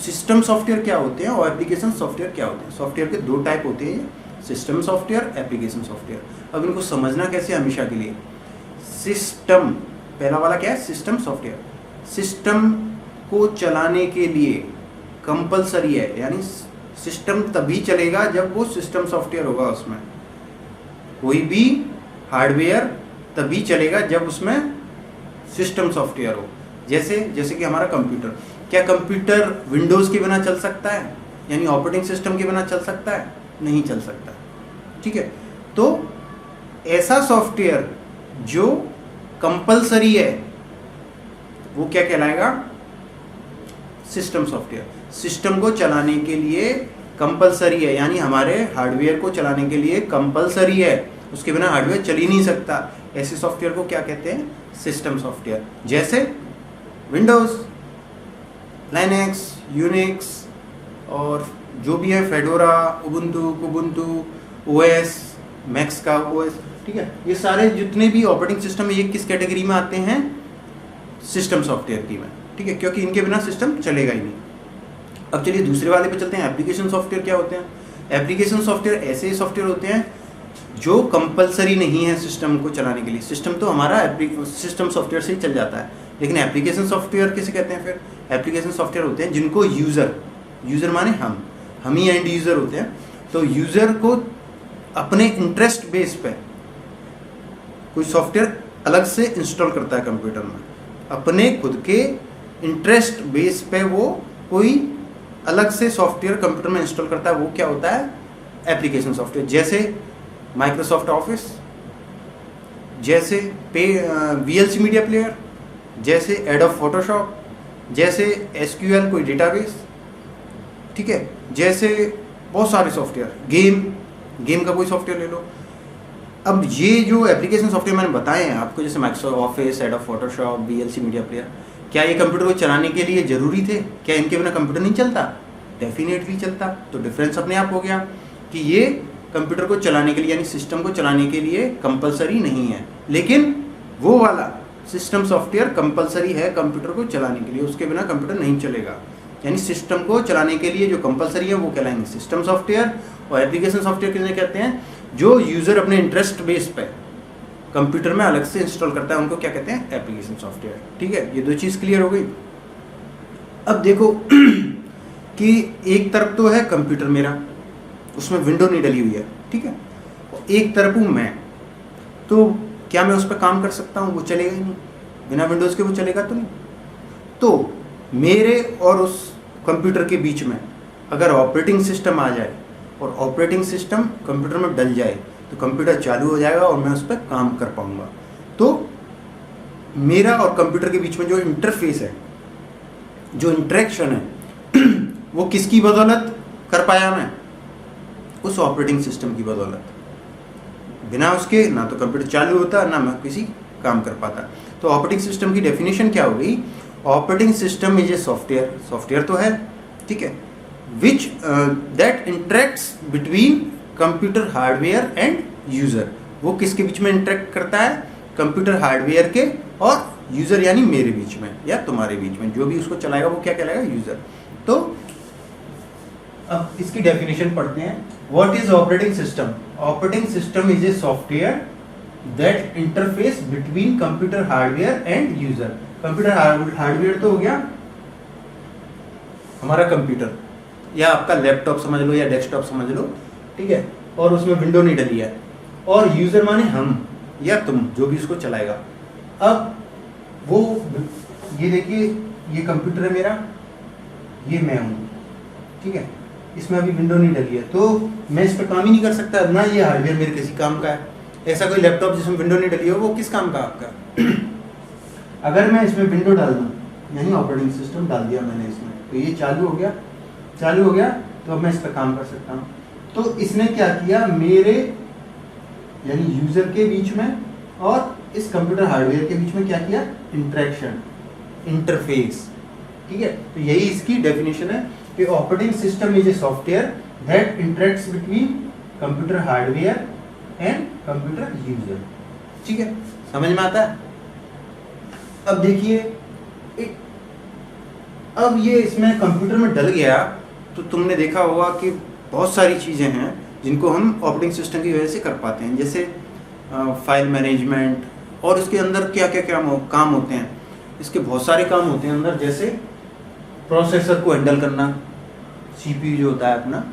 System software क्या होते हैं और एप्लीकेशन सॉफ्टवेयर क्या होते हैं। सॉफ्टवेयर के दो टाइप होते हैं, सिस्टम सॉफ्टवेयर, एप्लीकेशन सॉफ्टवेयर। अब इनको समझना कैसे हमेशा के लिए, सिस्टम पहला वाला क्या है, सिस्टम सॉफ्टवेयर। सिस्टम को चलाने के लिए कंपलसरी है, यानी सिस्टम तभी चलेगा जब वो सिस्टम सॉफ्टवेयर होगा। उसमें कोई भी हार्डवेयर तभी चलेगा जब उसमें सिस्टम सॉफ्टवेयर हो। जैसे कि हमारा कंप्यूटर, क्या कंप्यूटर विंडोज़ के बिना चल सकता है, यानी ऑपरेटिंग सिस्टम के बिना चल सकता है? नहीं चल सकता। ठीक है, तो ऐसा सॉफ्टवेयर जो कंपलसरी है वो क्या कहलाएगा, सिस्टम सॉफ्टवेयर। सिस्टम को चलाने के लिए कंपलसरी है, यानी हमारे हार्डवेयर को चलाने के लिए कंपलसरी है, उसके बिना हार्डवेयर चल ही नहीं सकता। ऐसे सॉफ्टवेयर को क्या कहते हैं, सिस्टम सॉफ्टवेयर। जैसे विंडोज़, लाइनेक्स, यूनिक्स और जो भी है, fedora, Ubuntu, Kubuntu, OS, max का ओएस। ठीक है, ये सारे जितने भी ऑपरेटिंग सिस्टम है ये किस कैटेगरी में आते हैं, सिस्टम सॉफ्टवेयर की में। ठीक है, क्योंकि इनके बिना सिस्टम चलेगा ही नहीं। अब चलिए दूसरे वाले पे चलते हैं, एप्लीकेशन सॉफ्टवेयर क्या होते हैं। एप्लीकेशन सॉफ्टवेयर ऐसे सॉफ्टवेयर होते हैं जो कंपलसरी नहीं है सिस्टम को चलाने के लिए। सिस्टम तो हमारा सिस्टम सॉफ्टवेयर से ही चल जाता है, लेकिन एप्लीकेशन सॉफ्टवेयर किसे कहते हैं फिर, एप्लीकेशन सॉफ्टवेयर होते हैं जिनको यूज़र माने हम ही एंड यूज़र होते हैं। तो यूज़र को अपने इंटरेस्ट बेस पे कोई सॉफ्टवेयर अलग से इंस्टॉल करता है कंप्यूटर में, अपने खुद के इंटरेस्ट बेस पे वो कोई अलग से सॉफ्टवेयर कंप्यूटर में इंस्टॉल करता है, वो क्या होता है, एप्लीकेशन सॉफ्टवेयर। जैसे माइक्रोसॉफ्ट ऑफिस, जैसे वीएलसी मीडिया प्लेयर, जैसे एडोब फोटोशॉप, जैसे एसक्यूएल कोई डेटाबेस। ठीक है, जैसे बहुत सारे सॉफ्टवेयर, गेम का कोई सॉफ्टवेयर ले लो। अब ये जो एप्लीकेशन सॉफ्टवेयर मैंने बताए हैं आपको, जैसे Microsoft office, adobe Photoshop, VLC media player, क्या ये कंप्यूटर को चलाने के लिए ज़रूरी थे? क्या इनके बिना कंप्यूटर नहीं चलता? डेफिनेटली चलता। तो डिफरेंस अपने आप हो गया कि ये कंप्यूटर को चलाने के लिए, यानी सिस्टम को चलाने के लिए कंपलसरी नहीं है, लेकिन वो वाला सिस्टम सॉफ्टवेयर कंपलसरी है कंप्यूटर को चलाने के लिए, उसके बिना कंप्यूटर नहीं चलेगा। यानी सिस्टम को चलाने के लिए जो कंपलसरी है वो कहलाएंगे सिस्टम सॉफ्टवेयर, और एप्लीकेशन सॉफ्टवेयर किसे कहते हैं, जो यूज़र अपने इंटरेस्ट बेस पे कंप्यूटर में अलग से इंस्टॉल करता है, उनको क्या कहते हैं, एप्लीकेशन सॉफ्टवेयर। ठीक है, ये दो चीज़ क्लियर हो गई। अब देखो कि एक तरफ तो है कंप्यूटर मेरा, उसमें विंडो नहीं डली हुई है, ठीक है, एक तरफ हूँ मैं, तो क्या मैं उस पर काम कर सकता हूँ? वो चलेगा ही नहीं, बिना विंडोज़ के वो चलेगा तो नहीं। तो मेरे और उस कंप्यूटर के बीच में अगर ऑपरेटिंग सिस्टम आ जाए और ऑपरेटिंग सिस्टम कंप्यूटर में डल जाए तो कंप्यूटर चालू हो जाएगा और मैं उस पर काम कर पाऊँगा। तो मेरा और कंप्यूटर के बीच में जो इंटरफेस है, जो इंटरेक्शन है, वो किसकी बदौलत कर पाया मैं? उस ऑपरेटिंग सिस्टम की बदौलत। बिना उसके ना तो कंप्यूटर चालू होता, ना मैं किसी काम कर पाता। तो ऑपरेटिंग सिस्टम की डेफिनेशन क्या हो गई? Operating system is a software तो है, ठीक है, which that interacts between computer hardware end user. वो किसके बीच में इंटरेक्ट करता है? कंप्यूटर हार्डवेयर के और यूज़र, यानी मेरे बीच में या तुम्हारे बीच में, जो भी उसको चलाएगा वो क्या कहलाएगा? यूज़र। तो अब इसकी डेफिनेशन पढ़ते हैं। What is operating system? Operating system is a software that interface between computer hardware and user. Computer hardware तो हो गया हमारा कंप्यूटर, या आपका लैपटॉप समझ लो या डेस्कटॉप समझ लो, ठीक है, और उसमें विंडो नहीं डली है, और यूजर माने हम या तुम, जो भी उसको चलाएगा। अब वो ये देखिए, ये कंप्यूटर है मेरा, ये मैं हूँ, ठीक है, इसमें अभी विंडो नहीं डली है, तो मैं इस पर काम ही नहीं कर सकता ना। ये हार्डवेयर मेरे किसी काम का है। ऐसा कोई लैपटॉप जिसमें विंडो नहीं डली हो, वो किस काम का आपका? अगर मैं इसमें विंडो डाल दूँ, यानी ऑपरेटिंग सिस्टम डाल दिया मैंने इसमें, तो ये चालू हो गया, तो अब मैं इस पर काम कर सकता हूँ। तो इसने क्या किया, मेरे यानी यूजर के बीच में और इस कंप्यूटर हार्डवेयर के बीच में क्या किया? इंटरेक्शन, इंटरफेस, ठीक है। तो यही इसकी डेफिनेशन है कि operating system is a software that interacts between computer hardware and computer user. ठीक है, समझ में आता है? अब देखिए, अब ये इसमें कंप्यूटर में डल गया तो तुमने देखा होगा कि बहुत सारी चीज़ें हैं जिनको हम ऑपरेटिंग सिस्टम की वजह से कर पाते हैं, जैसे फाइल मैनेजमेंट, और इसके अंदर क्या क्या क्या काम होते हैं। इसके बहुत सारे काम होते हैं अंदर, जैसे प्रोसेसर को हैंडल करना, सीपीयू जो होता है अपना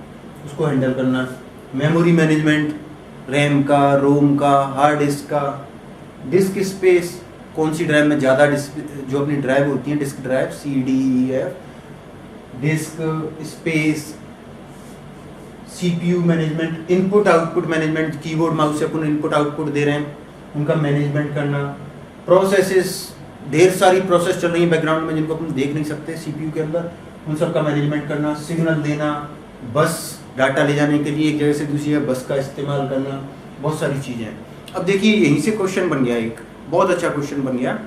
उसको हैंडल करना, मेमोरी मैनेजमेंट, रैम का, रोम का, हार्ड डिस्क का, डिस्क स्पेस, कौन सी ड्राइव में ज़्यादा डिस्क, जो अपनी ड्राइव होती है disk drive, CDEF, disc space, CPU management, input output management, keyboard mouse से अपन इनपुट आउटपुट दे रहे हैं उनका मैनेजमेंट करना, प्रोसेसेस, ढेर सारी प्रोसेस चल रही है बैकग्राउंड में जिनको अपन देख नहीं सकते CPU के अंदर, उन सब का मैनेजमेंट करना, सिग्नल देना, बस डाटा ले जाने के लिए एक जगह से दूसरी जगह बस का इस्तेमाल करना, बहुत सारी चीज़ें हैं। अब देखिए यहीं से क्वेश्चन बन गया, एक बहुत अच्छा क्वेश्चन बन गया,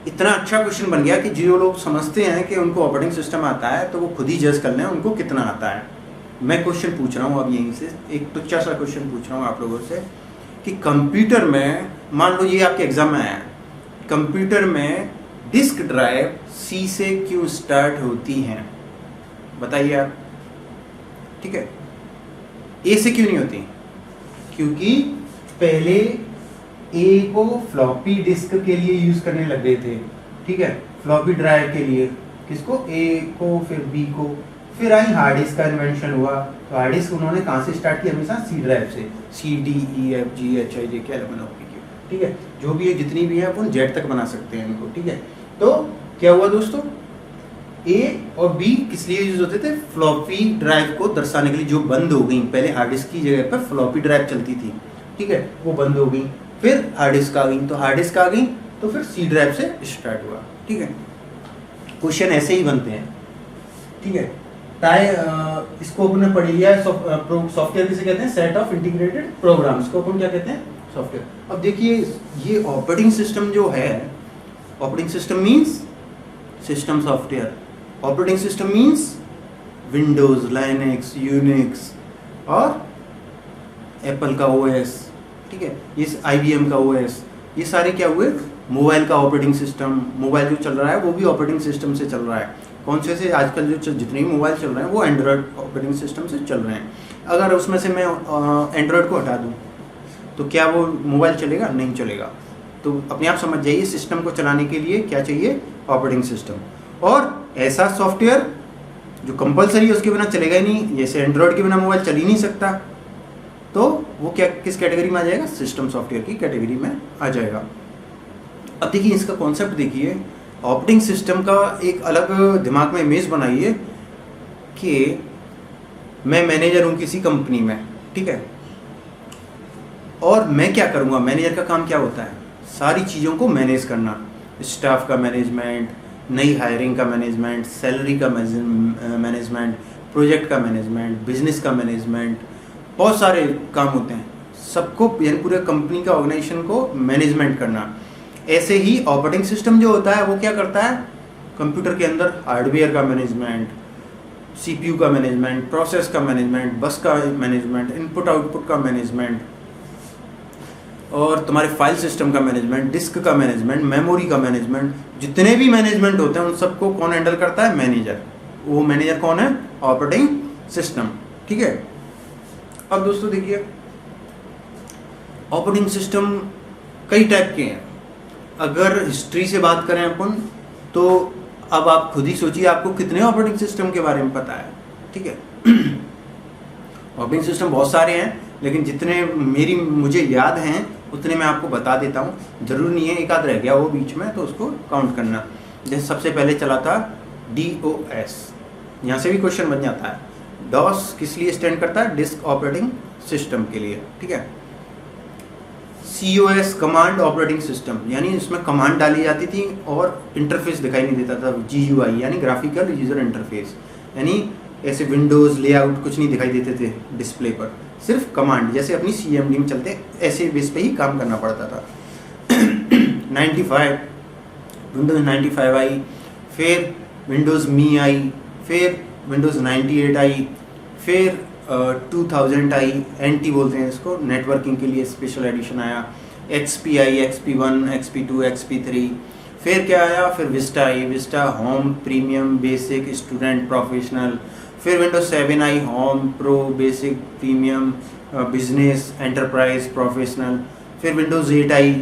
इतना अच्छा क्वेश्चन बन गया कि जो लोग समझते हैं कि उनको ऑपरेटिंग सिस्टम आता है तो वो खुद ही जज कर लें उनको कितना आता है। मैं क्वेश्चन पूछ रहा हूँ अब यहीं से, एक तुच्चा सा क्वेश्चन पूछ रहा हूँ आप लोगों से कि कंप्यूटर में, मान लो ये आपके एग्जाम में आया है, कंप्यूटर में डिस्क ड्राइव C से क्यों स्टार्ट होती हैं, बताइए आप। ठीक है, A से क्यों नहीं होती? क्योंकि पहले A को फ्लॉपी डिस्क के लिए यूज करने लग गए थे, ठीक है, फ्लॉपी ड्राइव के लिए, किसको, A को, फिर B को, फिर आई हार्ड डिस्क का इन्वेंशन हुआ, तो हार्ड डिस्क उन्होंने कहाँ से स्टार्ट किया, हमेशा C ड्राइव से, CDEFGHIJK, ठीक है, जो भी है जितनी भी है अपन Z तक बना सकते हैं इनको, ठीक है। तो क्या हुआ दोस्तों, A और B किस लिए यूज होते थे, फ्लॉपी ड्राइव को दर्शाने के लिए, जो बंद हो गई, पहले हार्ड डिस्क की जगह पर फ्लॉपी ड्राइव चलती थी, ठीक है, वो बंद हो गई, फिर हार्ड डिस्क आ गई, तो हार्ड डिस्क आ गई तो फिर C ड्राइव से स्टार्ट हुआ, ठीक है। क्वेश्चन ऐसे ही बनते हैं, ठीक है। इसको अपन ने पढ़ लिया है, सॉफ्टवेयर किसे कहते हैं, सेट ऑफ इंटीग्रेटेड प्रोग्राम्स को अपन क्या कहते हैं, सॉफ्टवेयर। अब देखिए ये ऑपरेटिंग सिस्टम जो है, operating system means system software, operating system means Windows, Linux, Unix और एप्पल का OS, ठीक है, ये IBM का OS, ये सारे क्या हुए, मोबाइल का ऑपरेटिंग सिस्टम, मोबाइल जो चल रहा है वो भी ऑपरेटिंग सिस्टम से चल रहा है। कौन से आजकल जो जितने भी मोबाइल चल रहे हैं वो एंड्रॉयड ऑपरेटिंग सिस्टम से चल रहे हैं। अगर उसमें से मैं एंड्रॉयड को हटा दूं तो क्या वो मोबाइल चलेगा, नहीं चलेगा। तो अपने आप समझ जाइए सिस्टम को चलाने के लिए क्या चाहिए, ऑपरेटिंग सिस्टम। और ऐसा सॉफ्टवेयर जो कंपलसरी है उसके बिना चलेगा ही नहीं, जैसे एंड्रॉयड के बिना मोबाइल चल ही नहीं सकता, तो वो क्या किस कैटेगरी में आ जाएगा, सिस्टम सॉफ्टवेयर की कैटेगरी में आ जाएगा। अब देखिए इसका कॉन्सेप्ट देखिए, ऑपरेटिंग सिस्टम का एक अलग दिमाग में इमेज बनाइए कि मैं मैनेजर हूँ किसी कंपनी में, ठीक है, और मैं क्या करूँगा, मैनेजर का काम क्या होता है, सारी चीज़ों को मैनेज करना, स्टाफ का मैनेजमेंट, नई हायरिंग का मैनेजमेंट, सैलरी का मैनेजमेंट, प्रोजेक्ट का मैनेजमेंट, बिजनेस का मैनेजमेंट, बहुत सारे काम होते हैं, सबको यानी पूरे कंपनी का ऑर्गेनाइजेशन को मैनेजमेंट करना। ऐसे ही ऑपरेटिंग सिस्टम जो होता है वो क्या करता है, कंप्यूटर के अंदर हार्डवेयर का मैनेजमेंट, CPU का मैनेजमेंट, प्रोसेस का मैनेजमेंट, बस का मैनेजमेंट, इनपुट आउटपुट का मैनेजमेंट, और तुम्हारे फाइल सिस्टम का मैनेजमेंट, डिस्क का मैनेजमेंट, मेमोरी का मैनेजमेंट, जितने भी मैनेजमेंट होते हैं उन सबको कौन हैंडल करता है, मैनेजर। वो मैनेजर कौन है, ऑपरेटिंग सिस्टम, ठीक है। अब दोस्तों देखिए ऑपरेटिंग सिस्टम कई टाइप के हैं। अगर हिस्ट्री से बात करें अपन तो अब आप खुद ही सोचिए आपको कितने ऑपरेटिंग सिस्टम के बारे में पता है, ठीक है। ऑपरेटिंग सिस्टम बहुत सारे हैं, लेकिन जितने मुझे याद हैं उतने मैं आपको बता देता हूँ। जरूरी नहीं है एक आध रह गया वो बीच में तो उसको काउंट करना। जैसे सबसे पहले चला था DOS, यहाँ से भी क्वेश्चन बन जाता है। DOS किस लिए स्टैंड करता है, डिस्क ऑपरेटिंग सिस्टम के लिए, ठीक है। COS कमांड ऑपरेटिंग सिस्टम, यानी इसमें कमांड डाली जाती थी और इंटरफेस दिखाई नहीं देता था, GUI यानी ग्राफिकल यूजर इंटरफेस, यानी ऐसे विंडोज लेआउट कुछ नहीं दिखाई देते थे डिस्प्ले पर, सिर्फ कमांड जैसे अपनी CMD में चलते ऐसे बेस पे ही काम करना पड़ता था। 95 विंडोज 95 आई, फिर विंडोज मी आई, फिर विंडोज 98 आई, फिर 2000 आई, NT बोलते हैं इसको, नेटवर्किंग के लिए स्पेशल एडिशन आया। XP आई, XP1, XP2, XP3, फिर क्या आया, फिर विस्टा आई, Vista home, premium, basic, student, professional. फिर विंडोज 7 आई, home, pro, basic, premium, business, enterprise, professional. फिर विंडोज 8 आई,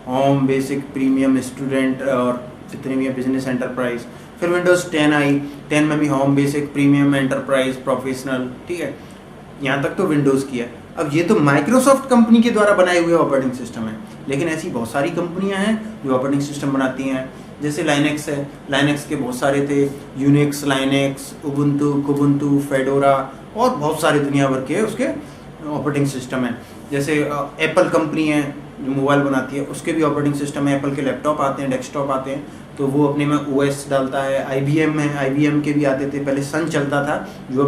होम, बेसिक, प्रीमियम, स्टूडेंट और जितने भी है बिजनेस, एंटरप्राइज। फिर विंडोज 10 आई, 10 में भी home, basic, premium, enterprise, professional. ठीक है, यहाँ तक तो विंडोज़ की है। अब ये तो माइक्रोसॉफ्ट कंपनी के द्वारा बनाए हुए ऑपरेटिंग सिस्टम है, लेकिन ऐसी बहुत सारी कंपनियां हैं जो ऑपरेटिंग सिस्टम बनाती हैं। जैसे लाइनेक्स है, लाइनेक्स के बहुत सारे थे, Unix, Linux, Ubuntu, Kubuntu, fedora और बहुत सारे दुनिया भर के उसके ऑपरेटिंग सिस्टम है। जैसे एप्पल कंपनी है जो मोबाइल बनाती है, उसके भी ऑपरेटिंग सिस्टम है। एप्पल के लैपटॉप आते हैं, डेस्कटॉप आते हैं, तो वो अपने में ओएस डालता है। आईबीएम है, आईबीएम के भी आते थे, पहले सन चलता था जो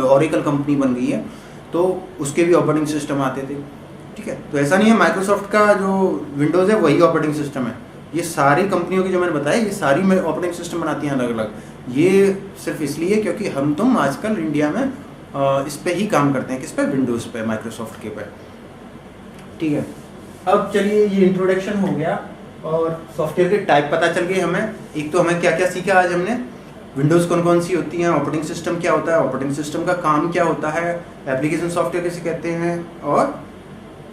ओरेकल कंपनी बन गई है, तो उसके भी ऑपरेटिंग सिस्टम आते थे। ठीक है, तो ऐसा नहीं है माइक्रोसॉफ्ट का जो विंडोज़ है वही ऑपरेटिंग सिस्टम है। ये सारी कंपनियों की जो मैंने बताया, ये सारी में ऑपरेटिंग सिस्टम बनाती हैं अलग अलग। ये सिर्फ इसलिए क्योंकि हम तुम आजकल इंडिया में इस पे ही काम करते हैं। किस पे? विंडोज़ पे, माइक्रोसॉफ्ट के पे। ठीक है, अब चलिए ये इंट्रोडक्शन हो गया और सॉफ्टवेयर के टाइप पता चल गए हमें। एक तो हमें क्या क्या सीखा आज हमने, विंडोज़ कौन कौन सी होती हैं, ऑपरेटिंग सिस्टम क्या होता है, ऑपरेटिंग सिस्टम का काम क्या होता है, एप्लीकेशन सॉफ्टवेयर किसे कहते हैं, और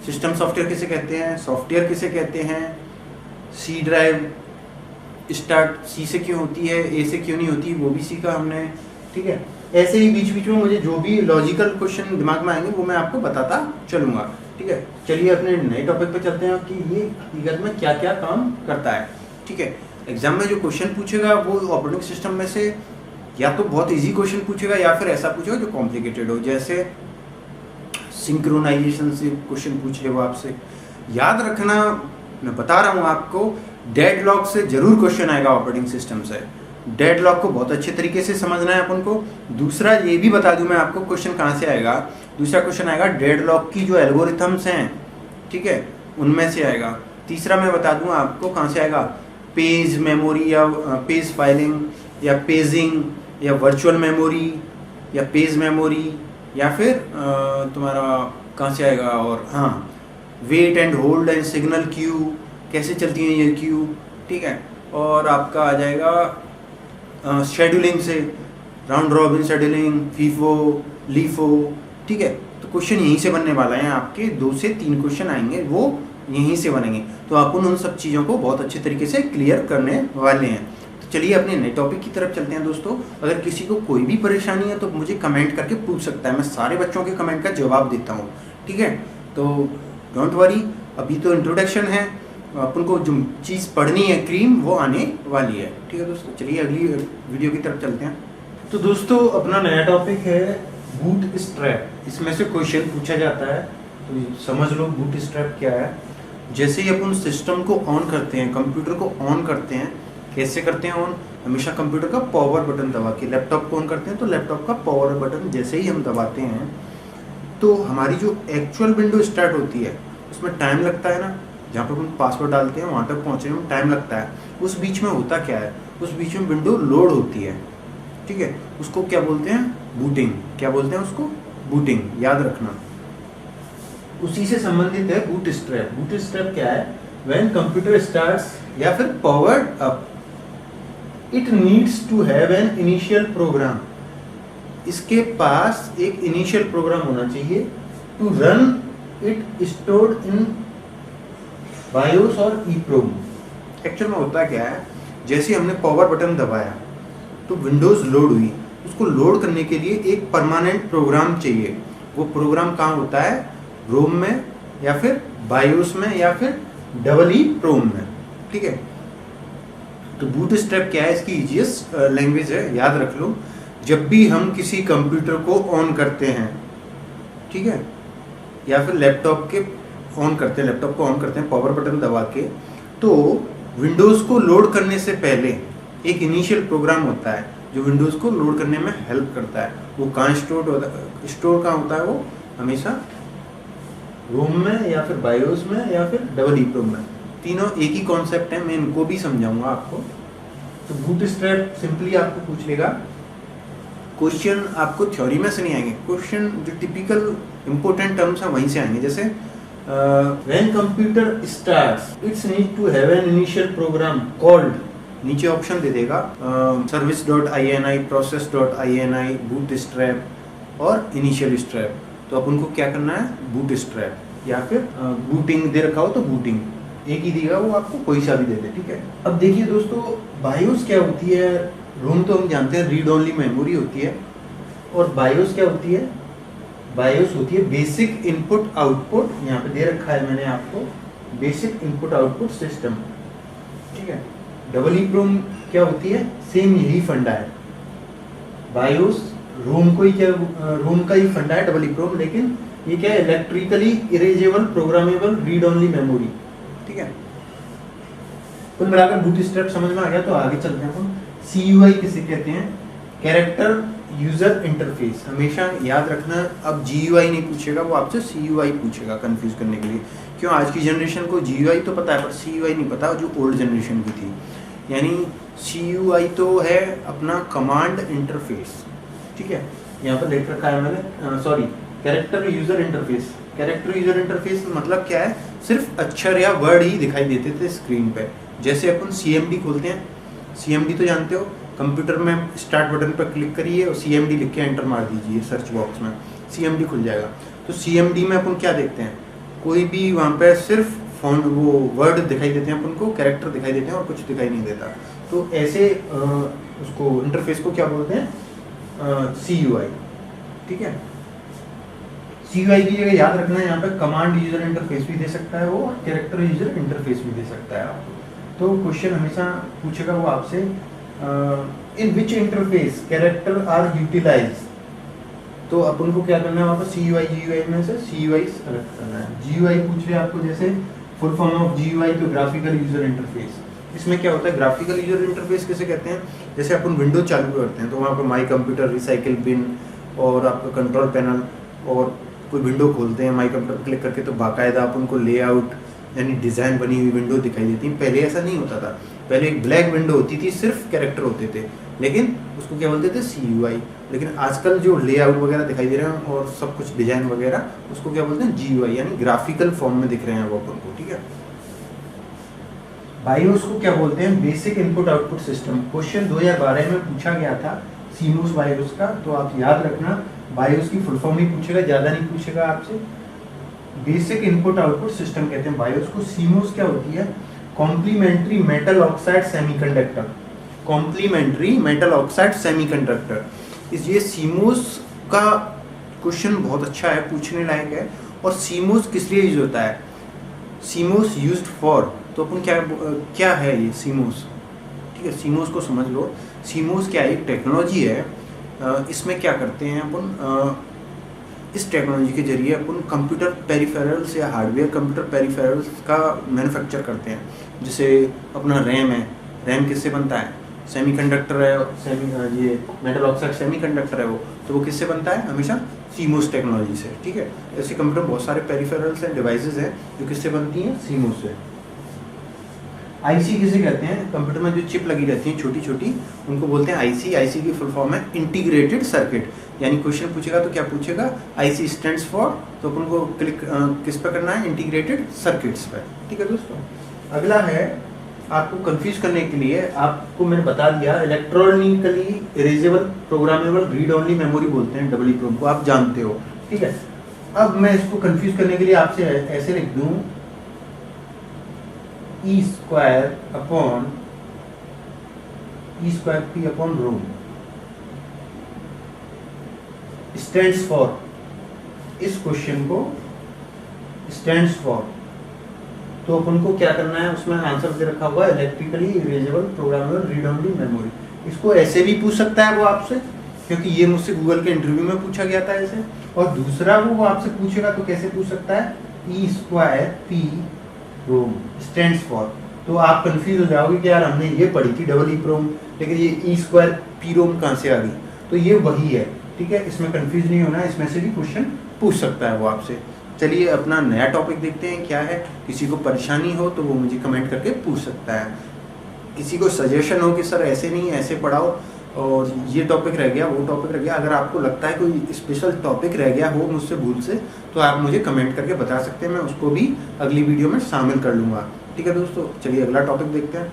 सिस्टम सॉफ्टवेयर किसे कहते हैं, सॉफ्टवेयर किसे कहते हैं, सी ड्राइव स्टार्ट सी से क्यों होती है, ए से क्यों नहीं होती, वो भी सीखा हमने। ठीक है, ऐसे ही बीच बीच में मुझे जो भी लॉजिकल क्वेश्चन दिमाग में आएंगे वो मैं आपको बताता चलूँगा। ठीक है, चलिए अपने नए टॉपिक पे चलते हैं कि ये हकीकत में क्या क्या काम करता है। ठीक है, एग्जाम में जो क्वेश्चन पूछेगा वो ऑपरेटिंग सिस्टम में से या तो बहुत इजी क्वेश्चन पूछेगा या फिर ऐसा पूछेगा जो कॉम्प्लिकेटेड हो। जैसे सिंक्रोनाइजेशन से क्वेश्चन पूछ ले वो आपसे। याद रखना, मैं बता रहा हूँ आपको, डेडलॉक से जरूर क्वेश्चन आएगा ऑपरेटिंग सिस्टम से। डेडलॉक को बहुत अच्छे तरीके से समझना है अपन को। दूसरा ये भी बता दूं मैं आपको क्वेश्चन कहाँ से आएगा। दूसरा क्वेश्चन आएगा डेडलॉक की जो एल्गोरिथम्स हैं, ठीक है, उनमें से आएगा। तीसरा मैं बता दूं आपको कहाँ से आएगा, पेज मेमोरी या पेज फाइलिंग या पेजिंग या वर्चुअल मेमोरी या पेज मेमोरी, या फिर तुम्हारा कहाँ से आएगा, और हाँ, wait and hold and signal queue, कैसे चलती हैं ये क्यू। ठीक है, और आपका आ जाएगा शेड्यूलिंग से, round robin scheduling, FIFO, LIFO. ठीक है, तो क्वेश्चन यहीं से बनने वाला है आपके। 2 से 3 क्वेश्चन आएंगे, वो यहीं से बनेंगे। तो अपन उन सब चीज़ों को बहुत अच्छे तरीके से क्लियर करने वाले हैं। तो चलिए अपने नए टॉपिक की तरफ चलते हैं दोस्तों। अगर किसी को कोई भी परेशानी है तो मुझे कमेंट करके पूछ सकता है, मैं सारे बच्चों के कमेंट का जवाब देता हूँ। ठीक है, तो डोंट वरी, अभी तो इंट्रोडक्शन है, अपन को जो चीज़ पढ़नी है क्रीम वो आने वाली है। ठीक है दोस्तों, चलिए अगली वीडियो की तरफ चलते हैं। तो दोस्तों अपना नया टॉपिक है बूट स्ट्रैप। इसमें से क्वेश्चन पूछा जाता है, तो समझ लो बूट स्ट्रैप क्या है। जैसे ही अपन सिस्टम को ऑन करते हैं, कंप्यूटर को ऑन करते हैं, कैसे करते हैं ऑन, हमेशा कंप्यूटर का पावर बटन दबा के। लैपटॉप को ऑन करते हैं तो लैपटॉप का पावर बटन जैसे ही हम दबाते हैं तो हमारी जो एक्चुअल विंडो स्टार्ट होती है उसमें टाइम लगता है ना, जहाँ पर हम पासवर्ड डालते हैं वहाँ तक पहुँचने में टाइम लगता है। उस बीच में होता क्या है, उस बीच में विंडो लोड होती है। ठीक है, उसको क्या बोलते हैं, बूटिंग। क्या बोलते हैं उसको, बूटिंग, याद रखना। उसी से संबंधित है बूट स्ट्रैप। बूट स्ट्रैप क्या है, व्हेन कंप्यूटर स्टार्ट्स या फिर powered up, it needs to have an initial program. इसके पास एक इनिशियल प्रोग्राम होना चाहिए to run it stored in BIOS और ईप्रोम। एक्चुअल में होता क्या है, जैसे हमने पावर बटन दबाया तो विंडोज लोड हुई, उसको लोड करने के लिए एक परमानेंट प्रोग्राम चाहिए। वो प्रोग्राम कहाँ होता है, रोम में या फिर बायोस में या फिर डबल ई प्रोम में। ठीक है, तो बूट स्ट्रैप क्या है, इसकी इजीएस्ट लैंग्वेज है, याद रख लो। जब भी हम किसी कंप्यूटर को ऑन करते हैं, ठीक है, या फिर लैपटॉप के ऑन करते हैं, लैपटॉप को ऑन करते हैं पावर बटन दबा के, तो विंडोज़ को लोड करने से पहले एक इनिशियल प्रोग्राम होता है जो विंडोज़ को लोड करने में हेल्प करता है। वो कहाँ स्टोर कहाँ होता है, वो हमेशा रोम में या फिर बायोस में या फिर डबल ई प्रोम में। तीनों एक ही कॉन्सेप्ट है, मैं इनको भी समझाऊंगा आपको। तो बूट स्ट्रैप सिंपली आपको पूछ लेगा, क्वेश्चन आपको थ्योरी में से नहीं आएंगे, क्वेश्चन जो टिपिकल इंपॉर्टेंट टर्म्स हैं वहीं से आएंगे। जैसे when computer starts it's need to have an initial program called, नीचे ऑप्शन दे देगा service.ini, process.ini, bootstrap और इनिशियल स्ट्रैप। तो अपन को क्या करना है, बूट स्ट्रैप या फिर बूटिंग दे रखा हो तो बूटिंग, एक ही देगा वो, आपको कोई सा भी दे दे, ठीक है। अब देखिए दोस्तों, बायोस क्या होती है, रोम तो हम जानते हैं रीड ओनली मेमोरी होती है, और बायोस क्या होती है, बायोस होती है बेसिक इनपुट आउटपुट, यहाँ पे दे रखा है मैंने आपको, बेसिक इनपुट आउटपुट सिस्टम, ठीक है। डबल ईप्रोम क्या होती है, सेम यही फंडा है, बायोस रोम को ही क्या, रोम का ही फंडा है डबल ईप्रोम, लेकिन ये क्या है, electrically erasable programmable read only memory, ठीक है। कुल मिलाकर बूटस्ट्रैप समझ में आ गया, तो आगे चलते हैं हम। CUI किसे कहते हैं, कैरेक्टर यूजर इंटरफेस, हमेशा याद रखना। अब GUI नहीं पूछेगा, वो आपसे CUI पूछेगा कंफ्यूज करने के लिए। क्यों, आज की जनरेशन को GUI तो पता है पर CUI नहीं पता, जो ओल्ड जनरेशन की थी। यानी CUI तो है अपना कमांड इंटरफेस, ठीक है। यहाँ पर लिख रखा है मैंने, sorry, character user interface. Character user interface मतलब क्या है, सिर्फ अक्षर या वर्ड ही दिखाई देते थे स्क्रीन पे। जैसे अपन CMD खोलते हैं, CMD तो जानते हो, कंप्यूटर में स्टार्ट बटन पर क्लिक करिए और CMD लिख के एंटर मार दीजिए सर्च बॉक्स में, CMD खुल जाएगा। तो CMD में अपन क्या देखते हैं, कोई भी वहाँ पे सिर्फ फॉन्ट, वो वर्ड दिखाई देते हैं अपन को, कैरेक्टर दिखाई देते हैं और कुछ दिखाई नहीं देता। तो ऐसे उसको इंटरफेस को क्या बोलते हैं, CUI, ठीक है। CUI की जगह याद रखना है, यहाँ पे कमांड यूजर इंटरफेस भी दे सकता है वो, और कैरेक्टर यूजर इंटरफेस भी दे सकता है आपको। तो क्वेश्चन हमेशा पूछेगा वो आपसे, इन विच इंटरफेस कैरेक्टर आर यूटिलाइज। तो अपन को क्या करना है, वहाँ पर CUI GUI में से CUI सेलेक्ट करना है। GUI पूछ रहे आपको, जैसे फुल फॉर्म ऑफ GUI तो ग्राफिकल यूजर इंटरफेस। इसमें क्या होता है, ग्राफिकल यूजर इंटरफेस किसे कहते हैं, जैसे अपन विंडो चालू करते हैं तो वहाँ पर माई कंप्यूटर, रिसाइकिल बिन और आपका कंट्रोल पैनल, और कोई विंडो खोलते हैं माई कंप्यूटर क्लिक करके, तो बाकायदा अपन को लेआउट यानी डिज़ाइन बनी हुई विंडो दिखाई देती है। पहले ऐसा नहीं होता था, पहले एक ब्लैक विंडो होती थी, सिर्फ कैरेक्टर होते थे, लेकिन उसको क्या बोलते थे, CUI। लेकिन आजकल जो लेआउट वगैरह दिखाई दे रहे हैं और सब कुछ डिजाइन वगैरह, उसको क्या बोलते हैं, GUI, यानी ग्राफिकल फॉर्म में दिख रहे हैं वो अपन को, ठीक है। बायोस को क्या बोलते हैं, basic input output system. Question 2012 में पूछा गया था सीमोस बायोस का, तो आप याद रखना, बायोस की फुल फॉर्म ही पूछेगा, ज़्यादा नहीं पूछेगा आपसे। बेसिक इनपुट आउटपुट सिस्टम कहते हैं बायोस को। सीमोस क्या होती है, complementary metal oxide semiconductor, complementary metal oxide semiconductor. ये सीमोस का क्वेश्चन बहुत अच्छा है, पूछने लायक है। और सीमोस किस लिए यूज होता है, सीमोस यूज्ड फॉर, तो अपन क्या है ये सीमोस, ठीक है। सीमोस को समझ लो, सीमोस क्या है, एक टेक्नोलॉजी है। इसमें क्या करते हैं अपन, इस टेक्नोलॉजी के जरिए अपन कंप्यूटर पेरिफेरल्स या हार्डवेयर कंप्यूटर पेरिफेरल्स का मैन्युफैक्चर करते हैं। जैसे अपना रैम है, रैम किससे बनता है, सेमीकंडक्टर है, ये मेटल ऑक्साइड सेमीकंडक्टर है वो, तो वो किससे बनता है, हमेशा सीमोस टेक्नोलॉजी से, ठीक है। ऐसे कंप्यूटर बहुत सारे पेरिफेरल्स हैं, डिवाइसेस हैं जो किससे बनती हैं, सीमोस से। IC किसे कहते हैं, कंप्यूटर में जो चिप लगी रहती है छोटी छोटी, उनको बोलते हैं IC। IC की फुल फॉर्म है इंटीग्रेटेड सर्किट। यानी क्वेश्चन पूछेगा तो क्या पूछेगा, IC स्टैंड्स फॉर, तो अपन को क्लिक किस पर करना है, इंटीग्रेटेड सर्किट्स पर, ठीक है दोस्तों। अगला है, आपको कंफ्यूज करने के लिए आपको मैंने बता दिया, electronically erasable programmable read only memory बोलते हैं डबल ईप्रोम को, आप जानते हो, ठीक है। अब मैं इसको कंफ्यूज करने के लिए आपसे ऐसे लिख दूं, E square upon P upon Rome stands for, इस क्वेश्चन को स्टैंड्स फॉर, तो अपन को क्या करना है, उसमें आंसर दे रखा हुआ है electrically erasable programmable read only memory. इसको ऐसे भी पूछ सकता है वो आपसे, क्योंकि ये मुझसे गूगल के इंटरव्यू में पूछा गया था ऐसे। और दूसरा वो आपसे पूछेगा तो कैसे पूछ सकता है, E square P Rome stands for. तो आप कंफ्यूज हो जाओगे कि यार हमने ये पढ़ी थी डबल ईप्रोम, लेकिन ये E स्क्वायर P रोम कहाँ से आ गई, तो ये वही है, ठीक है। इसमें कंफ्यूज नहीं होना, इसमें से भी क्वेश्चन पूछ सकता है वो आपसे। चलिए अपना नया टॉपिक देखते हैं क्या है। किसी को परेशानी हो तो वो मुझे कमेंट करके पूछ सकता है। किसी को सजेशन हो कि सर ऐसे नहीं ऐसे पढ़ाओ, और ये टॉपिक रह गया, वो टॉपिक रह गया। अगर आपको लगता है कोई स्पेशल टॉपिक रह गया हो मुझसे भूल से, तो आप मुझे कमेंट करके बता सकते हैं, मैं उसको भी अगली वीडियो में शामिल कर लूँगा। ठीक है दोस्तों, चलिए अगला टॉपिक देखते हैं।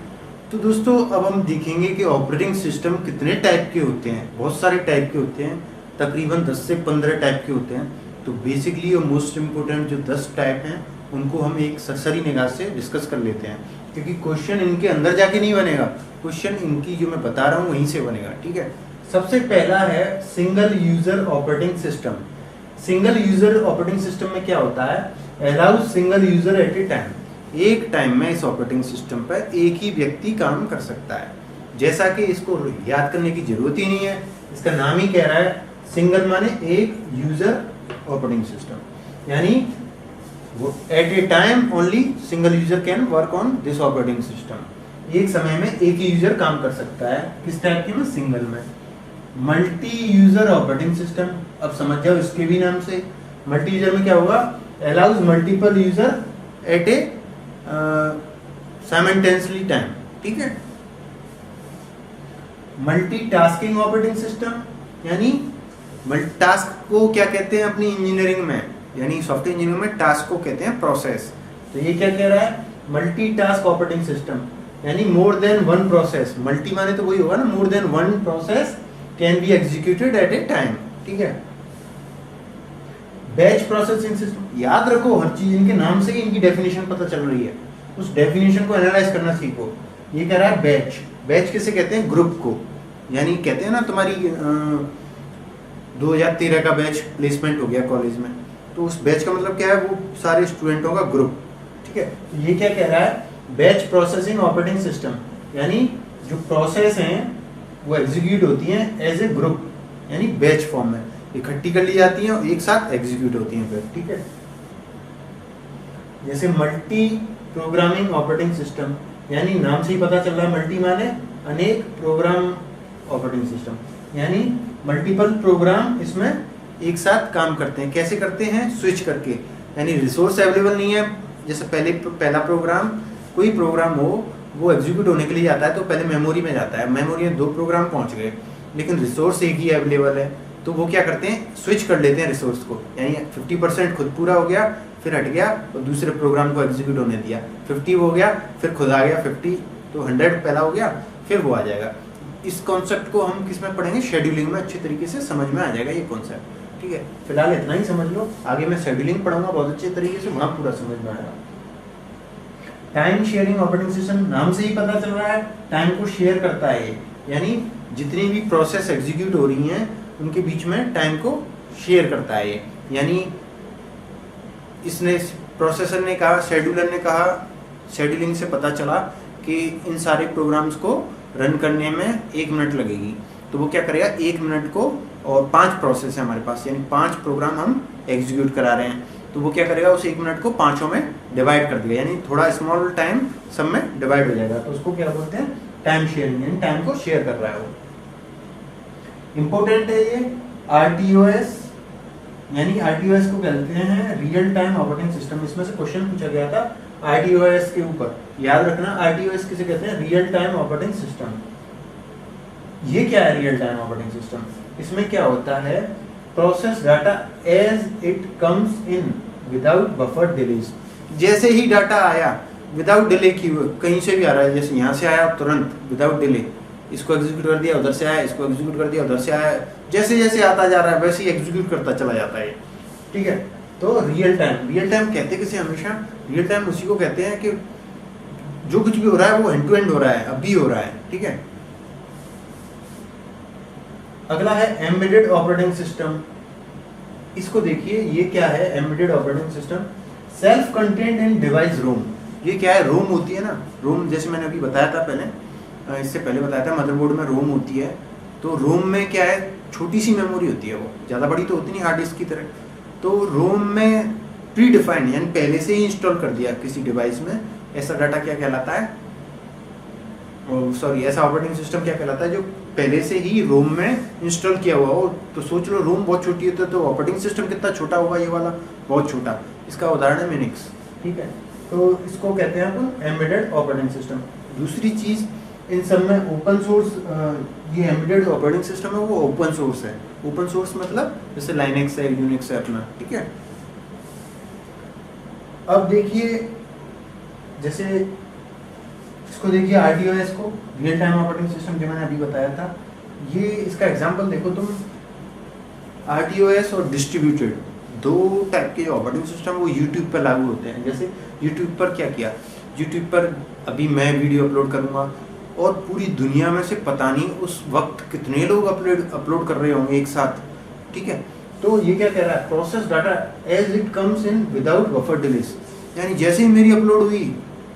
तो दोस्तों अब हम देखेंगे कि ऑपरेटिंग सिस्टम कितने टाइप के होते हैं। बहुत सारे टाइप के होते हैं, तकरीबन 10 से 15 टाइप के होते हैं। तो बेसिकली और मोस्ट इम्पोर्टेंट जो 10 टाइप हैं उनको हम एक सरसरी निगाह से डिस्कस कर लेते हैं, क्योंकि क्वेश्चन इनके अंदर जाके नहीं बनेगा, क्वेश्चन इनकी जो मैं बता रहा हूँ वहीं से बनेगा। ठीक है, सबसे पहला है single user operating system. Single user operating system में क्या होता है, allow single user eight a time. एक टाइम में इस ऑपरेटिंग सिस्टम पर एक ही व्यक्ति काम कर सकता है। जैसा कि इसको याद करने की जरूरत ही नहीं है, इसका नाम ही कह रहा है सिंगल माने एक यूजर ऑपरेटिंग सिस्टम, यानी वो at a time only single user can work on this operating system. एक समय में एक ही यूजर काम कर सकता है। किस टाइप के में, सिंगल में। मल्टी यूजर ऑपरेटिंग सिस्टम, अब समझ जाओ इसके भी नाम से। मल्टी यूजर में क्या होगा, अलाउज मल्टीपल यूजर एट ए साइमल्टेनियसली टाइम। ठीक है, मल्टीटास्किंग ऑपरेटिंग सिस्टम, यानी मल्टीटास्क को क्या कहते हैं अपनी इंजीनियरिंग में, यानी सॉफ्टवेयर इंजीनियरिंग में टास्क को कहते हैं प्रोसेस। तो ये क्या कह रहा है, मल्टीटास्क ऑपरेटिंग सिस्टम, यानी more than one process. Multi माने तो वही होगा ना, more than one process can be executed eight a time. ठीक है, बैच प्रोसेसिंग सिस्टम, याद रखो हर चीज इनके नाम से ही इनकी डेफिनेशन पता चल रही है, उस डेफिनेशन को एनालाइज करना सीखो। ये कह रहा है बैच। बैच किसे कहते हैं, ग्रुप को, यानी कहते हैं ना तुम्हारी 2013 का बैच प्लेसमेंट हो गया कॉलेज में, तो उस बैच का मतलब क्या है, वो सारे स्टूडेंटों का ग्रुप। ठीक है, तो ये क्या कह रहा है, बैच प्रोसेसिंग ऑपरेटिंग सिस्टम, यानी जो प्रोसेस हैं वो एग्जीक्यूट होती हैं एज ए ग्रुप, यानी बैच फॉर्म में इकट्ठी कर ली जाती हैं और एक साथ एग्जीक्यूट होती हैं फिर। ठीक है, जैसे मल्टी प्रोग्रामिंग ऑपरेटिंग सिस्टम, यानी नाम से ही पता चल रहा है, मल्टी माने अनेक प्रोग्राम ऑपरेटिंग सिस्टम, यानी मल्टीपल प्रोग्राम इसमें एक साथ काम करते हैं। कैसे करते हैं, स्विच करके, यानी रिसोर्स अवेलेबल नहीं है। जैसे पहला प्रोग्राम, कोई प्रोग्राम हो वो एग्जीक्यूट होने के लिए जाता है तो पहले मेमोरी में जाता है, मेमोरी में 2 प्रोग्राम पहुंच गए लेकिन रिसोर्स एक ही अवेलेबल है, तो वो क्या करते हैं, स्विच कर लेते हैं रिसोर्स को, यानी 50% खुद पूरा हो गया, फिर हट गया और दूसरे प्रोग्राम को एग्जीक्यूट होने दिया, 50 हो गया, फिर खुद आ गया 50, तो 100 पहला हो गया, फिर वो आ जाएगा। इस कॉन्सेप्ट को हम किस में पढ़ेंगे, शेड्यूलिंग में, अच्छे तरीके से समझ में आ जाएगा ये कॉन्सेप्ट। ठीक है, फिलहाल इतना ही समझ लो, आगे मैं शेड्यूलिंग पढ़ाऊंगा बहुत अच्छे तरीके से, वहाँ पूरा समझ में आएगा। टाइम शेयरिंग ऑपरेटिंग सिस्टम, नाम से ही पता चल रहा है टाइम को शेयर करता है ये, यानी जितनी भी प्रोसेस एग्जीक्यूट हो रही हैं उनके बीच में टाइम को शेयर करता है ये। यानी इसने, प्रोसेसर ने कहा, शेड्यूलर ने कहा, शेड्यूलिंग से पता चला कि इन सारे प्रोग्राम्स को रन करने में 1 मिनट लगेगी, तो वो क्या करेगा, 1 मिनट को, और 5 प्रोसेस है हमारे पास, यानी 5 प्रोग्राम हम एग्जीक्यूट करा रहे हैं, तो वो क्या करेगा, उस 1 मिनट को 5 में डिवाइड कर देगा, यानी थोड़ा स्मॉल टाइम सब में डिवाइड हो जाएगा, तो उसको क्या बोलते हैं, टाइम शेयरिंग, यानी टाइम को शेयर कर रहा है वो। इंपॉर्टेंट है ये RTOS, यानी RTOS को कहते हैं रियल टाइम ऑपरेटिंग सिस्टम। इसमें से क्वेश्चन पूछा गया था RTOS के ऊपर, याद रखना RTOS किसे कहते हैं, रियल टाइम ऑपरेटिंग सिस्टम। ये क्या है रियल टाइम ऑपरेटिंग सिस्टम, इसमें क्या होता है, process data as it comes in without buffer delays. जैसे ही डाटा आया विदाउट डिले की, कहीं से भी आ रहा है, जैसे यहाँ से आया तुरंत विदाउट डिले, इसको एग्जीक्यूट कर दिया, उधर से आया, इसको एग्जीक्यूट कर दिया, उधर से आया, जैसे जैसे आता जा रहा है वैसे ही एग्जीक्यूट करता चला जाता है। ठीक है, तो रियल टाइम कहते हैं किसे, हमेशा रियल टाइम उसी को कहते हैं कि जो कुछ भी हो रहा है वो एंड टू एंड हो रहा है, अभी हो रहा है। ठीक है, अगला है एम्बेडेड ऑपरेटिंग सिस्टम। इसको देखिए, ये क्या है, embedded operating system, self content in device ROM. ये क्या है, रोम होती है ना, रोम जैसे मैंने अभी बताया था पहले, इससे पहले बताया था, मदरबोर्ड में रोम होती है, तो रोम में क्या है, छोटी सी मेमोरी होती है, वो ज़्यादा बड़ी तो होती नहीं हार्ड डिस्क की तरह, तो रोम में प्री डिफाइंड, यानी पहले से ही इंस्टॉल कर दिया किसी डिवाइस में, ऐसा डाटा क्या कहलाता है, सॉरी ऐसा ऑपरेटिंग सिस्टम क्या कहलाता है, जो पहले से ही रोम में इंस्टॉल किया हुआ हो। तो सोच लो रोम बहुत छोटी होती है तो ऑपरेटिंग सिस्टम कितना छोटा होगा, ये वाला बहुत छोटा। इसका उदाहरण है मिनिक्स। ठीक है, तो इसको कहते हैं अपन एम्बेडेड ऑपरेटिंग सिस्टम। दूसरी चीज़ इन सब में ओपन सोर्स, ये एम्बेडेड ऑपरेटिंग सिस्टम है वो ओपन सोर्स है। ओपन सोर्स मतलब जैसे लाइनेक्स है, यूनिक्स है अपना, ठीक है। अब देखिए जैसे इसको देखिए RTOS को, रियल टाइम ऑपरेटिंग सिस्टम जो मैंने अभी बताया था, ये इसका एग्जांपल देखो तुम। RTOS और डिस्ट्रीब्यूटेड दो टाइप के जो ऑपरेटिंग सिस्टम वो यूट्यूब पर लागू होते हैं। जैसे यूट्यूब पर क्या किया, यूट्यूब पर अभी मैं वीडियो अपलोड करूँगा और पूरी दुनिया में से पता नहीं उस वक्त कितने लोग अपलोड कर रहे होंगे एक साथ, ठीक है। तो ये क्या कह रहा है, process data as it comes in without buffer delays, यानी जैसे ही मेरी अपलोड हुई,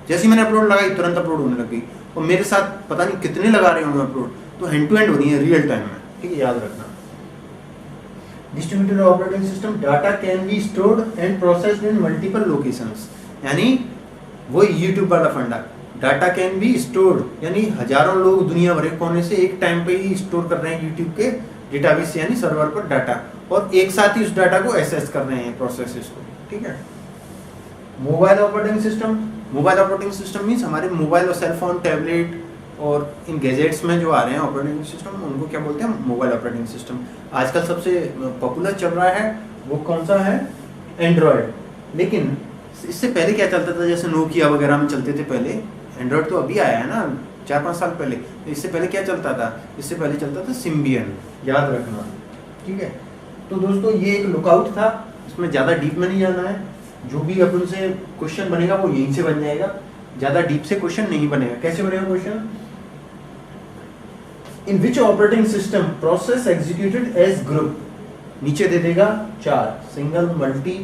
जैसे ही मैंने अपलोड लगाई तुरंत अपलोड होने लग गई, और मेरे साथ पता नहीं कितने लगा रहे होंगे अपलोड, तो हैंड टू हैंड हो रही है रियल टाइम में, ठीक है, याद रखना। Distributed operating system data can be stored and processed in multiple locations, यानी वो यूट्यूब वाला फंडा, डाटा कैन बी स्टोर्ड, यानी हजारों लोग दुनिया भर के कोने से एक टाइम पे ही स्टोर कर रहे हैं यूट्यूब के डेटाबेस यानी सर्वर पर डाटा, और एक साथ ही उस डाटा को एक्सेस कर रहे हैं प्रोसेसेस को, ठीक है। Mobile operating system, mobile operating system means हमारे मोबाइल और सेलफोन, टैबलेट और इन गैजेट्स में जो आ रहे हैं ऑपरेटिंग सिस्टम, उनको क्या बोलते हैं, मोबाइल ऑपरेटिंग सिस्टम। आजकल सबसे पॉपुलर चल रहा है वो कौन सा है, एंड्रॉयड। लेकिन इससे पहले क्या चलता था, जैसे नोकिया वगैरह में चलते थे पहले, एंड्रॉयड तो अभी आया है ना 4-5 साल पहले, इससे पहले क्या चलता था, इससे पहले चलता था सिम्बियन, याद रखना, ठीक है। तो दोस्तों ये एक लुकआउट था, इसमें ज़्यादा डीप में नहीं जाना है, जो भी अपन से क्वेश्चन बनेगा वो यहीं से बन जाएगा, ज़्यादा डीप से क्वेश्चन नहीं बनेगा। कैसे बनेगा question, in which operating system process executed as group, नीचे दे देगा 4, सिंगल, मल्टी,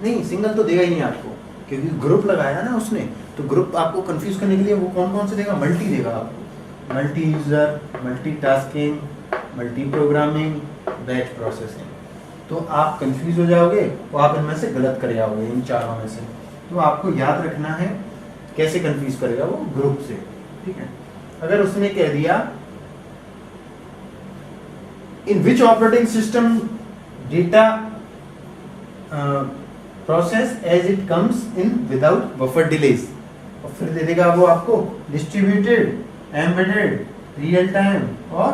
नहीं सिंगल तो देगा ही नहीं आपको, क्योंकि ग्रुप लगाया ना उसने, तो ग्रुप आपको कंफ्यूज करने के लिए वो कौन कौन से देगा, मल्टी देगा आपको, multi user, multi tasking, multi programming, batch processing. तो आप कंफ्यूज हो जाओगे और आप इनमें से गलत कर जाओगे, इन चारों में से। तो आपको याद रखना है कैसे कंफ्यूज करेगा वो, ग्रुप से, ठीक है। अगर उसने कह दिया in which operating system data process as it comes in without buffer delays, और फिर दे देगा वो आपको डिस्ट्रीब्यूटेड, एम्बेडेड, रियल टाइम और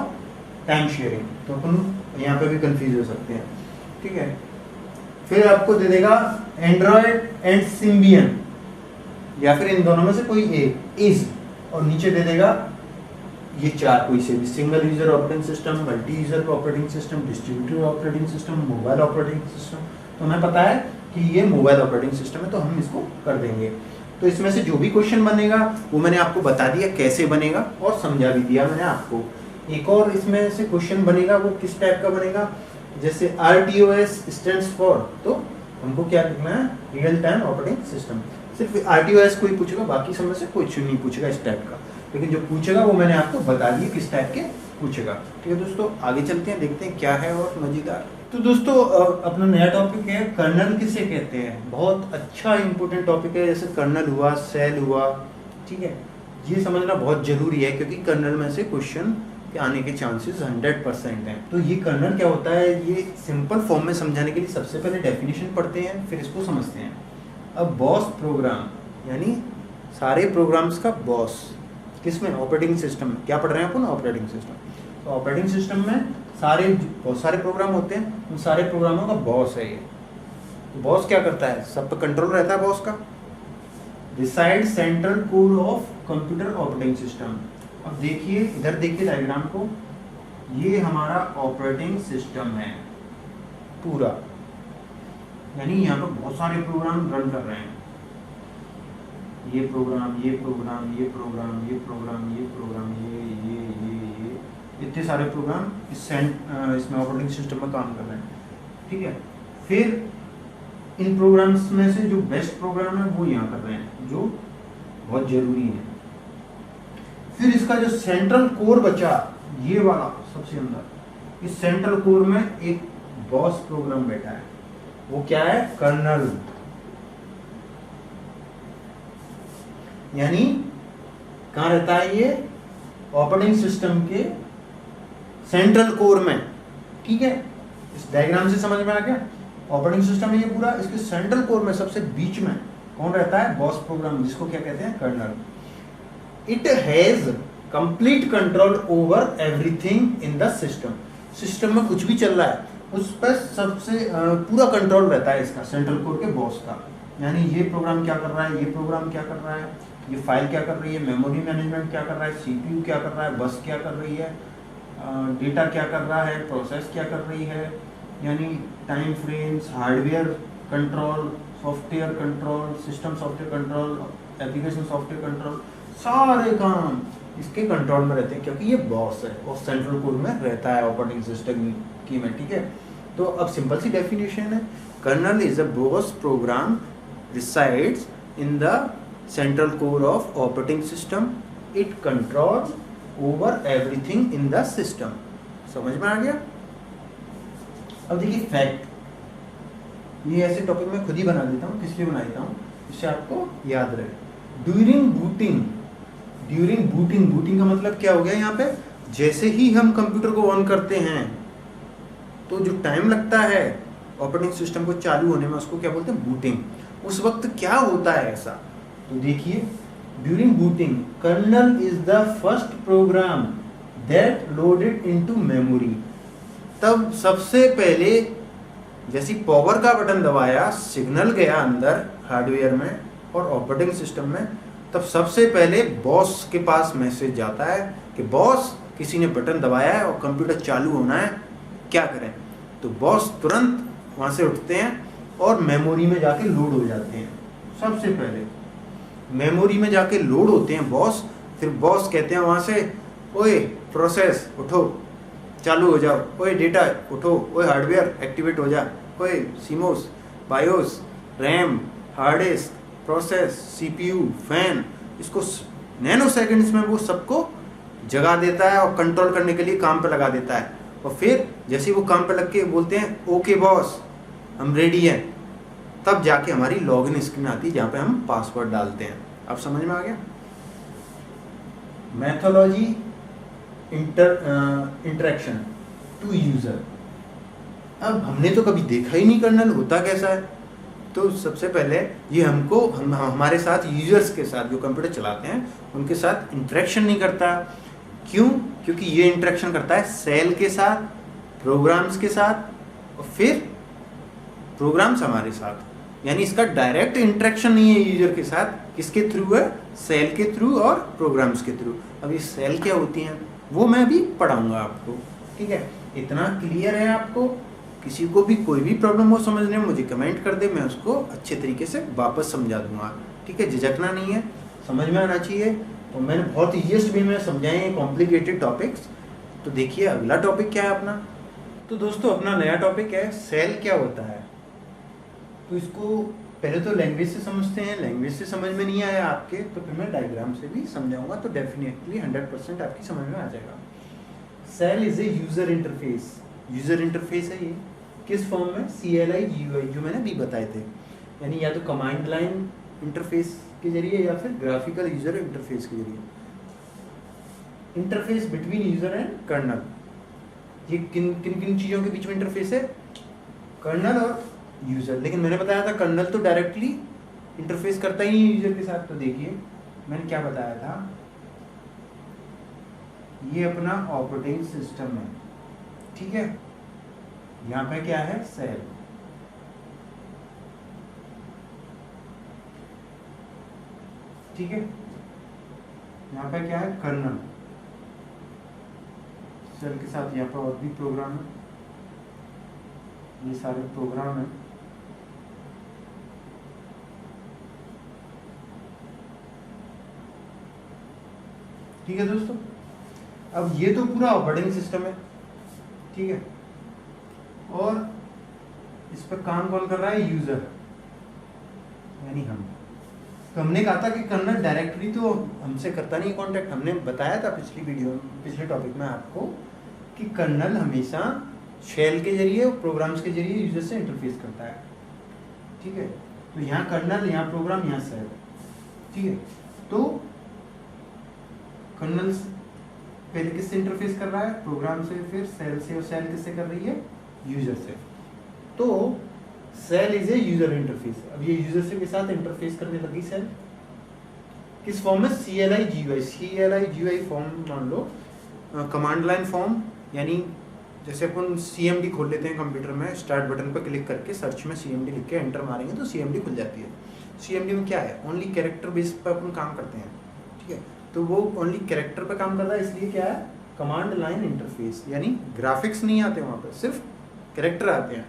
टाइम शेयरिंग। तो अपन यहाँ पे भी कंफ्यूज हो सकते हैं, ठीक है। फिर आपको दे देगा एंड्रॉयड एंड सिम्बियन, या फिर इन दोनों में से कोई एक, इज, और नीचे दे देगा ये 4 कोई से भी, single user operating system, multi user operating system, distributed operating system, mobile operating system. तो हमें पता है कि ये मोबाइल ऑपरेटिंग सिस्टम है, तो हम इसको कर देंगे। तो इसमें से जो भी क्वेश्चन बनेगा वो मैंने आपको बता दिया कैसे बनेगा, और समझा भी दिया मैंने आपको। एक और इसमें से क्वेश्चन बनेगा, वो किस टाइप का बनेगा, जैसे RTOS स्टैंड्स फॉर, तो हमको क्या लिखना है, रियल टाइम ऑपरेटिंग सिस्टम। सिर्फ RTOS को ही पूछेगा, बाकी सब में से कुछ नहीं पूछेगा इस टाइप का, लेकिन जो पूछेगा वो मैंने आपको बता दिया किस टाइप के पूछेगा, ठीक है दोस्तों। आगे चलते हैं, देखते हैं क्या है और मजेदार। तो दोस्तों अपना नया टॉपिक है कर्नल किसे कहते हैं। बहुत अच्छा इंपॉर्टेंट टॉपिक है, जैसे कर्नल हुआ, सेल हुआ, ठीक है। ये समझना बहुत जरूरी है, क्योंकि कर्नल में से क्वेश्चन के आने के चांसेस 100% हैं। तो ये कर्नल क्या होता है, ये सिंपल फॉर्म में समझाने के लिए सबसे पहले डेफिनेशन पढ़ते हैं, फिर इसको समझते हैं। अब बॉस प्रोग्राम, यानी सारे प्रोग्राम्स का बॉस, किसमें, ऑपरेटिंग सिस्टम में। क्या पढ़ रहे हैं अपन, ऑपरेटिंग सिस्टम। तो ऑपरेटिंग सिस्टम में बहुत सारे प्रोग्राम होते हैं, उन सारे प्रोग्रामों का बॉस है ये। तो बॉस क्या करता है, सब पे कंट्रोल रहता है बॉस का। Decide central core of computer operating system. अब देखिए इधर देखिए डायग्राम को, ये हमारा ऑपरेटिंग सिस्टम है पूरा, यानी यहाँ पर बहुत सारे प्रोग्राम रन कर रहे हैं, ये प्रोग्राम, ये प्रोग्राम, ये प्रोग्राम, ये प्रोग्राम, ये प्रोग्राम, ये इतने सारे प्रोग्राम इसमें ऑपरेटिंग सिस्टम में काम कर रहे हैं, ठीक है। फिर इन प्रोग्राम्स में से जो बेस्ट प्रोग्राम है वो यहाँ कर रहे हैं, जो बहुत जरूरी है। फिर इसका जो सेंट्रल कोर बचा, ये वाला सबसे अंदर, इस सेंट्रल कोर में एक बॉस प्रोग्राम बैठा है, वो क्या है, कर्नल। यानी कहाँ रहता है ये, ऑपरेटिंग सिस्टम के सेंट्रल कोर में, ठीक है। इस डायग्राम से समझ में आ गया, ऑपरेटिंग सिस्टम है ये पूरा, इसके सेंट्रल कोर में सबसे बीच में कौन रहता है, बॉस प्रोग्राम, जिसको क्या कहते हैं, kernel. It has complete control over everything in the system. System में कुछ भी चल रहा है उस पर सबसे पूरा कंट्रोल रहता है इसका, सेंट्रल कोर के बॉस का। यानी ये प्रोग्राम क्या कर रहा है, ये प्रोग्राम क्या कर रहा है, ये फाइल क्या कर रही है, मेमोरी मैनेजमेंट क्या कर रहा है, सीपीयू क्या कर रहा है, बस क्या कर रही है, डेटा क्या कर रहा है, प्रोसेस क्या कर रही है, यानी time frames, hardware control, software control, system software control, application software control, सारे काम इसके कंट्रोल में रहते हैं क्योंकि ये बॉस है और सेंट्रल कोर में रहता है ऑपरेटिंग सिस्टम की में। ठीक है, तो अब सिंपल सी डेफिनेशन है, kernel is a boss program resides in the central core of operating system, it control over everything in the system. समझ में आ गया? अब देखिए फैक्ट, ये ऐसे टॉपिक मैं खुद ही बना देता हूँ, किस लिए बना देता हूँ, इससे आपको याद रहे। ड्यूरिंग बूटिंग का मतलब क्या हो गया यहाँ पे, जैसे ही हम कंप्यूटर को ऑन करते हैं तो जो टाइम लगता है ऑपरेटिंग सिस्टम को चालू होने में उसको क्या बोलते हैं, बूटिंग। उस वक्त क्या होता है ऐसा, तो देखिए during booting kernel is the first program that loaded into memory. तब सबसे पहले जैसे पावर का बटन दबाया, सिग्नल गया अंदर हार्डवेयर में और ऑपरेटिंग सिस्टम में, तब सबसे पहले बॉस के पास मैसेज जाता है कि बॉस किसी ने बटन दबाया है और कंप्यूटर चालू होना है, क्या करें। तो बॉस तुरंत वहाँ से उठते हैं और मेमोरी में जाके लोड हो जाते हैं। सबसे पहले मेमोरी में जाके लोड होते हैं बॉस, फिर बॉस कहते हैं वहाँ से, ओए प्रोसेस उठो चालू हो जाओ, ओए डेटा उठो, ओए हार्डवेयर एक्टिवेट हो जा, ओए CMOS, BIOS, RAM, hard disk, process, CPU, fan, इसको नैनो सेकंड्स में वो सबको जगा देता है और कंट्रोल करने के लिए काम पे लगा देता है। और फिर जैसे ही वो काम पे लग के बोलते हैं ओके बॉस हम रेडी हैं, तब जाके हमारी लॉगिन स्क्रीन आती है जहाँ पे हम पासवर्ड डालते हैं। अब समझ में आ गया? Mythology interaction to user. अब हमने तो कभी देखा ही नहीं कर्नल होता कैसा है, तो सबसे पहले ये हमारे साथ यूजर्स के साथ जो कंप्यूटर चलाते हैं उनके साथ इंटरेक्शन नहीं करता। क्यों? क्योंकि ये इंटरेक्शन करता है सेल के साथ, प्रोग्राम्स के साथ और फिर प्रोग्राम्स हमारे साथ। यानी इसका डायरेक्ट इंटरेक्शन नहीं है यूजर के साथ, किसके थ्रू है, सेल के थ्रू और प्रोग्राम्स के थ्रू। अब ये सेल क्या होती हैं वो मैं अभी पढ़ाऊंगा आपको। ठीक है, इतना क्लियर है आपको? किसी को भी कोई भी प्रॉब्लम हो समझने में मुझे कमेंट कर दे, मैं उसको अच्छे तरीके से वापस समझा दूंगा। ठीक है, झिझकना नहीं है, समझ में आना चाहिए। तो मैंने बहुत ईजीएस्ट वे में समझाए हैं कॉम्प्लिकेटेड टॉपिक्स। तो देखिए अगला टॉपिक क्या है अपना। तो दोस्तों अपना नया टॉपिक है सेल क्या होता है। तो इसको पहले तो लैंग्वेज से समझते हैं, लैंग्वेज से समझ में नहीं आया आपके तो फिर मैं डायग्राम से भी समझाऊंगा, तो डेफिनेटली 100% आपकी समझ में आ जाएगा। Shell is a user interface. User interface है ये किस फॉर्म में, CLI GUI जो मैंने अभी बताए थे, यानी या तो कमांड लाइन इंटरफेस के जरिए या फिर ग्राफिकल यूजर इंटरफेस के जरिए। Interface between user and kernel, ये किन किन चीज़ों के बीच में इंटरफेस है, कर्नल और यूजर। लेकिन मैंने बताया था कर्नल तो डायरेक्टली इंटरफेस करता ही नहीं यूजर के साथ। तो देखिए मैंने क्या बताया था, ये अपना ऑपरेटिंग सिस्टम है, ठीक है, यहाँ पे क्या है, सेल। ठीक है, यहाँ पे क्या है, कर्नल। सेल के साथ यहाँ पर और भी प्रोग्राम है, ये सारे प्रोग्राम है। ठीक है दोस्तों, अब ये तो पूरा ऑपरेटिंग सिस्टम है, ठीक है, और इस पर काम कौन कर रहा है, यूजर यानी हम। तो हमने कहा था कि कर्नल डायरेक्टली तो हमसे करता नहीं कांटेक्ट। हमने बताया था पिछले टॉपिक में आपको कि कर्नल हमेशा शेल के जरिए और प्रोग्राम्स के जरिए यूजर से इंटरफेस करता है। ठीक है, तो यहाँ कर्नल, यहाँ प्रोग्राम, यहाँ सेल। ठीक है, तो कर्नल पहले किससे इंटरफेस कर रहा है, प्रोग्राम से, फिर सेल से, और सेल किससे कर रही है, यूजर से। तो shell is a user interface. अब ये यूजर से के साथ इंटरफेस करने लगी सेल। किस फॉर्म में? CLI GUI। CLI GUI form मान लो कमांड लाइन फॉर्म, यानी जैसे अपन CMD खोल लेते हैं कंप्यूटर में, स्टार्ट बटन पर क्लिक करके सर्च में CMD लिख के एंटर मारेंगे तो CMD खुल जाती है। CMD में क्या है? ओनली कैरेक्टर बेस पर अपन काम करते हैं, ठीक है। तो वो ओनली कैरेक्टर पर काम कर रहा है, इसलिए क्या है? कमांड लाइन इंटरफेस, यानी ग्राफिक्स नहीं आते वहाँ पर, सिर्फ कैरेक्टर आते हैं।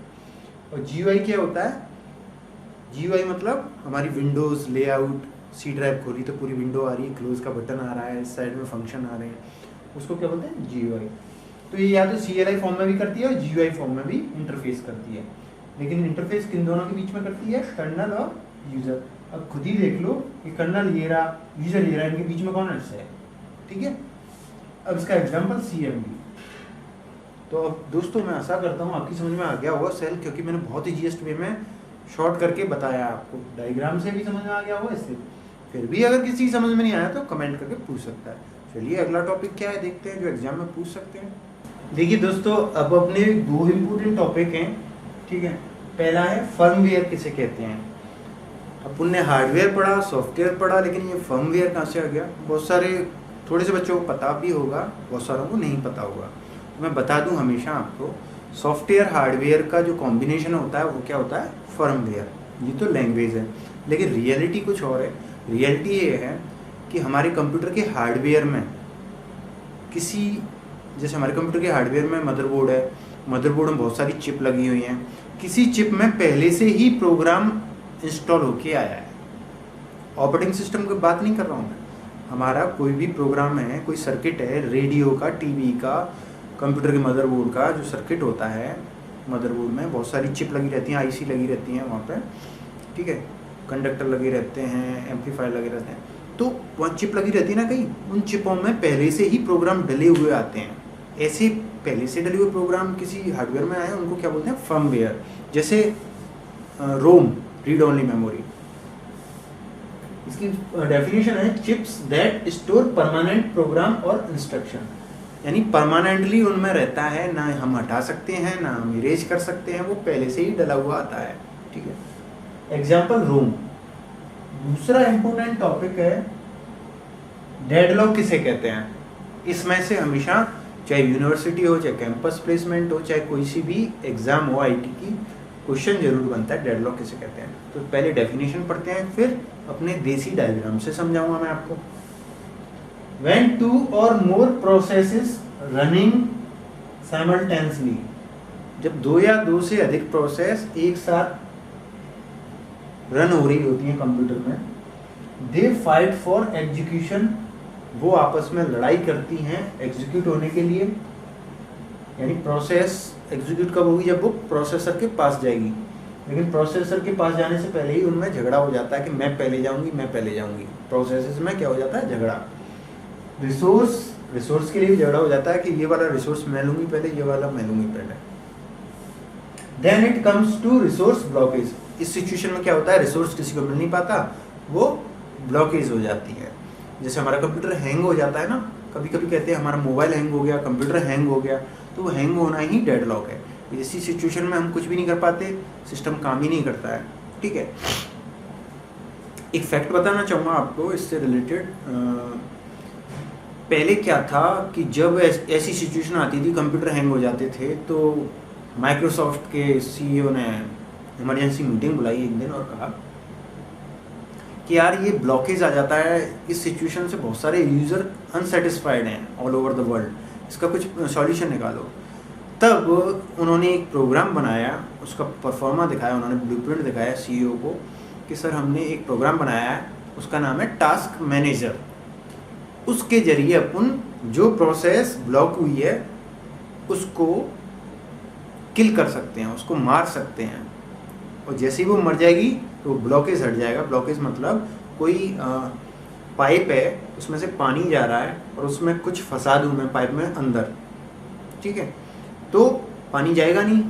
और GUI क्या होता है? GUI मतलब हमारी विंडोज़ लेआउट, सी ड्राइव खोली तो पूरी विंडो आ रही है, क्लोज का बटन आ रहा है, इस साइड में फंक्शन आ रहे हैं, उसको क्या बोलते हैं? GUI। तो ये या तो CLI फॉर्म में भी करती है और GUI फॉर्म में भी इंटरफेस करती है, लेकिन इंटरफेस किन दोनों के बीच में करती है? कर्नल और यूज़र। अब खुद ही देख लो कि कर्नल ये रहा, यूज़र ये रहा, इनके बीच में कौन है? ठीक है। अब इसका एग्जाम्पल CMD। तो अब दोस्तों मैं आशा करता हूँ आपकी समझ में आ गया होगा सेल, क्योंकि मैंने बहुत ईजीएस्ट वे में शॉर्ट करके बताया आपको, डायग्राम से भी समझ में आ गया होगा इससे। फिर भी अगर किसी समझ में नहीं आया तो कमेंट करके पूछ सकता है। चलिए अगला टॉपिक क्या है देखते हैं, जो एग्जाम में पूछ सकते हैं। देखिए दोस्तों, अब अपने 2 इम्पोर्टेंट टॉपिक हैं, ठीक है। पहला है फर्मवेयर किसे कहते हैं। अपन ने हार्डवेयर पढ़ा, सॉफ्टवेयर पढ़ा, लेकिन ये फर्मवेयर कहाँ से आ गया? बहुत सारे थोड़े से बच्चों को पता भी होगा, बहुत सारों को नहीं पता होगा। तो मैं बता दूं हमेशा आपको, सॉफ्टवेयर हार्डवेयर का जो कॉम्बिनेशन होता है वो क्या होता है? फर्मवेयर। ये तो लैंग्वेज है, लेकिन रियलिटी कुछ और है। रियलिटी ये है कि हमारे कंप्यूटर के हार्डवेयर में किसी, जैसे हमारे कंप्यूटर के हार्डवेयर में मदरबोर्ड है, मदरबोर्ड में बहुत सारी चिप लगी हुई हैं, किसी चिप में पहले से ही प्रोग्राम इंस्टॉल होके आया है। ऑपरेटिंग सिस्टम की बात नहीं कर रहा हूँ मैं, हमारा कोई भी प्रोग्राम है, कोई सर्किट है, रेडियो का, टीवी का, कंप्यूटर के मदरबोर्ड का जो सर्किट होता है, मदरबोर्ड में बहुत सारी चिप लगी रहती हैं, आईसी लगी रहती हैं वहाँ पे, ठीक है, कंडक्टर लगे रहते हैं, एम्पलीफायर लगे रहते हैं। तो वहाँ चिप लगी रहती है ना कहीं, उन चिपों में पहले से ही प्रोग्राम डले हुए आते हैं। ऐसे पहले से डले हुए प्रोग्राम किसी हार्डवेयर में आए, उनको क्या बोलते हैं? फर्मवेयर। जैसे रोम, रीड ओनली मेमोरी, इसकी डेफिनेशन है chips that store permanent program और इंस्ट्रक्शन, यानी परमानेंटली उनमें रहता है, ना हम हटा सकते हैं ना हम इरेज कर सकते हैं, वो पहले से ही डला हुआ आता है, ठीक है। एग्जाम्पल रोम। दूसरा इंपोर्टेंट टॉपिक है डेडलॉक किसे कहते हैं। इसमें से हमेशा चाहे यूनिवर्सिटी हो, चाहे कैंपस प्लेसमेंट हो, चाहे कोई सी भी एग्जाम हो IT की, क्वेश्चन जरूर बनता है डेडलॉक किसे कहते हैं। तो पहले डेफिनेशन पढ़ते हैं, फिर अपने देसी डायग्राम से समझाऊंगा मैं आपको। When 2 or more processes running simultaneously, जब 2 या 2 से अधिक प्रोसेस एक साथ रन हो रही होती हैं कंप्यूटर में, they fight for execution, वो आपस में लड़ाई करती हैं एग्जीक्यूट होने के लिए। यानी प्रोसेस एग्जीक्यूट कब होगी? जब वो प्रोसेसर के पास जाएगी, लेकिन प्रोसेसर के पास जाने से पहले ही उनमें झगड़ा हो जाता है कि मैं पहले जाऊंगी, मैं पहले जाऊंगी। प्रोसेसेस में क्या हो जाता है? झगड़ा। रिसोर्स के लिए भी झगड़ा हो जाता है कि ये वाला रिसोर्स मैं लूंगी पहले, ये वाला मैं लूंगी पहले। Then it comes to resource blockage. इस सिचुएशन में क्या होता है? रिसोर्स किसी को मिल नहीं पाता, वो ब्लॉकेज हो जाती है। जैसे हमारा कंप्यूटर हैंग हो जाता है ना, कभी कभी कहते हैं हमारा मोबाइल हैंग हो गया, कंप्यूटर हैंग हो गया, तो वो हैंग होना ही डेडलॉक है। इसी सिचुएशन में हम कुछ भी नहीं कर पाते, सिस्टम काम ही नहीं करता है, ठीक है। एक फैक्ट बताना चाहूँगा आपको इससे रिलेटेड। पहले क्या था कि जब ऐसी सिचुएशन आती थी, कंप्यूटर हैंग हो जाते थे, तो माइक्रोसॉफ्ट के CEO ने इमरजेंसी मीटिंग बुलाई एक दिन और कहा कि यार ये ब्लॉकेज आ जाता है, इस सिचुएशन से बहुत सारे यूज़र अनसेटिस्फाइड हैं ऑल ओवर द वर्ल्ड, इसका कुछ सॉल्यूशन निकालो। तब उन्होंने एक प्रोग्राम बनाया, उसका परफॉर्मा दिखाया, उन्होंने ब्लूप्रिंट दिखाया CEO को कि सर हमने एक प्रोग्राम बनाया है, उसका नाम है टास्क मैनेजर। उसके जरिए अपन जो प्रोसेस ब्लॉक हुई है उसको किल कर सकते हैं, उसको मार सकते हैं, और जैसे ही वो मर जाएगी तो ब्लॉकेज हट जाएगा। ब्लॉकेज मतलब कोई पाइप है, उसमें से पानी जा रहा है और उसमें कुछ फंसा दूँ मैं पाइप में अंदर, ठीक है, तो पानी जाएगा नहीं।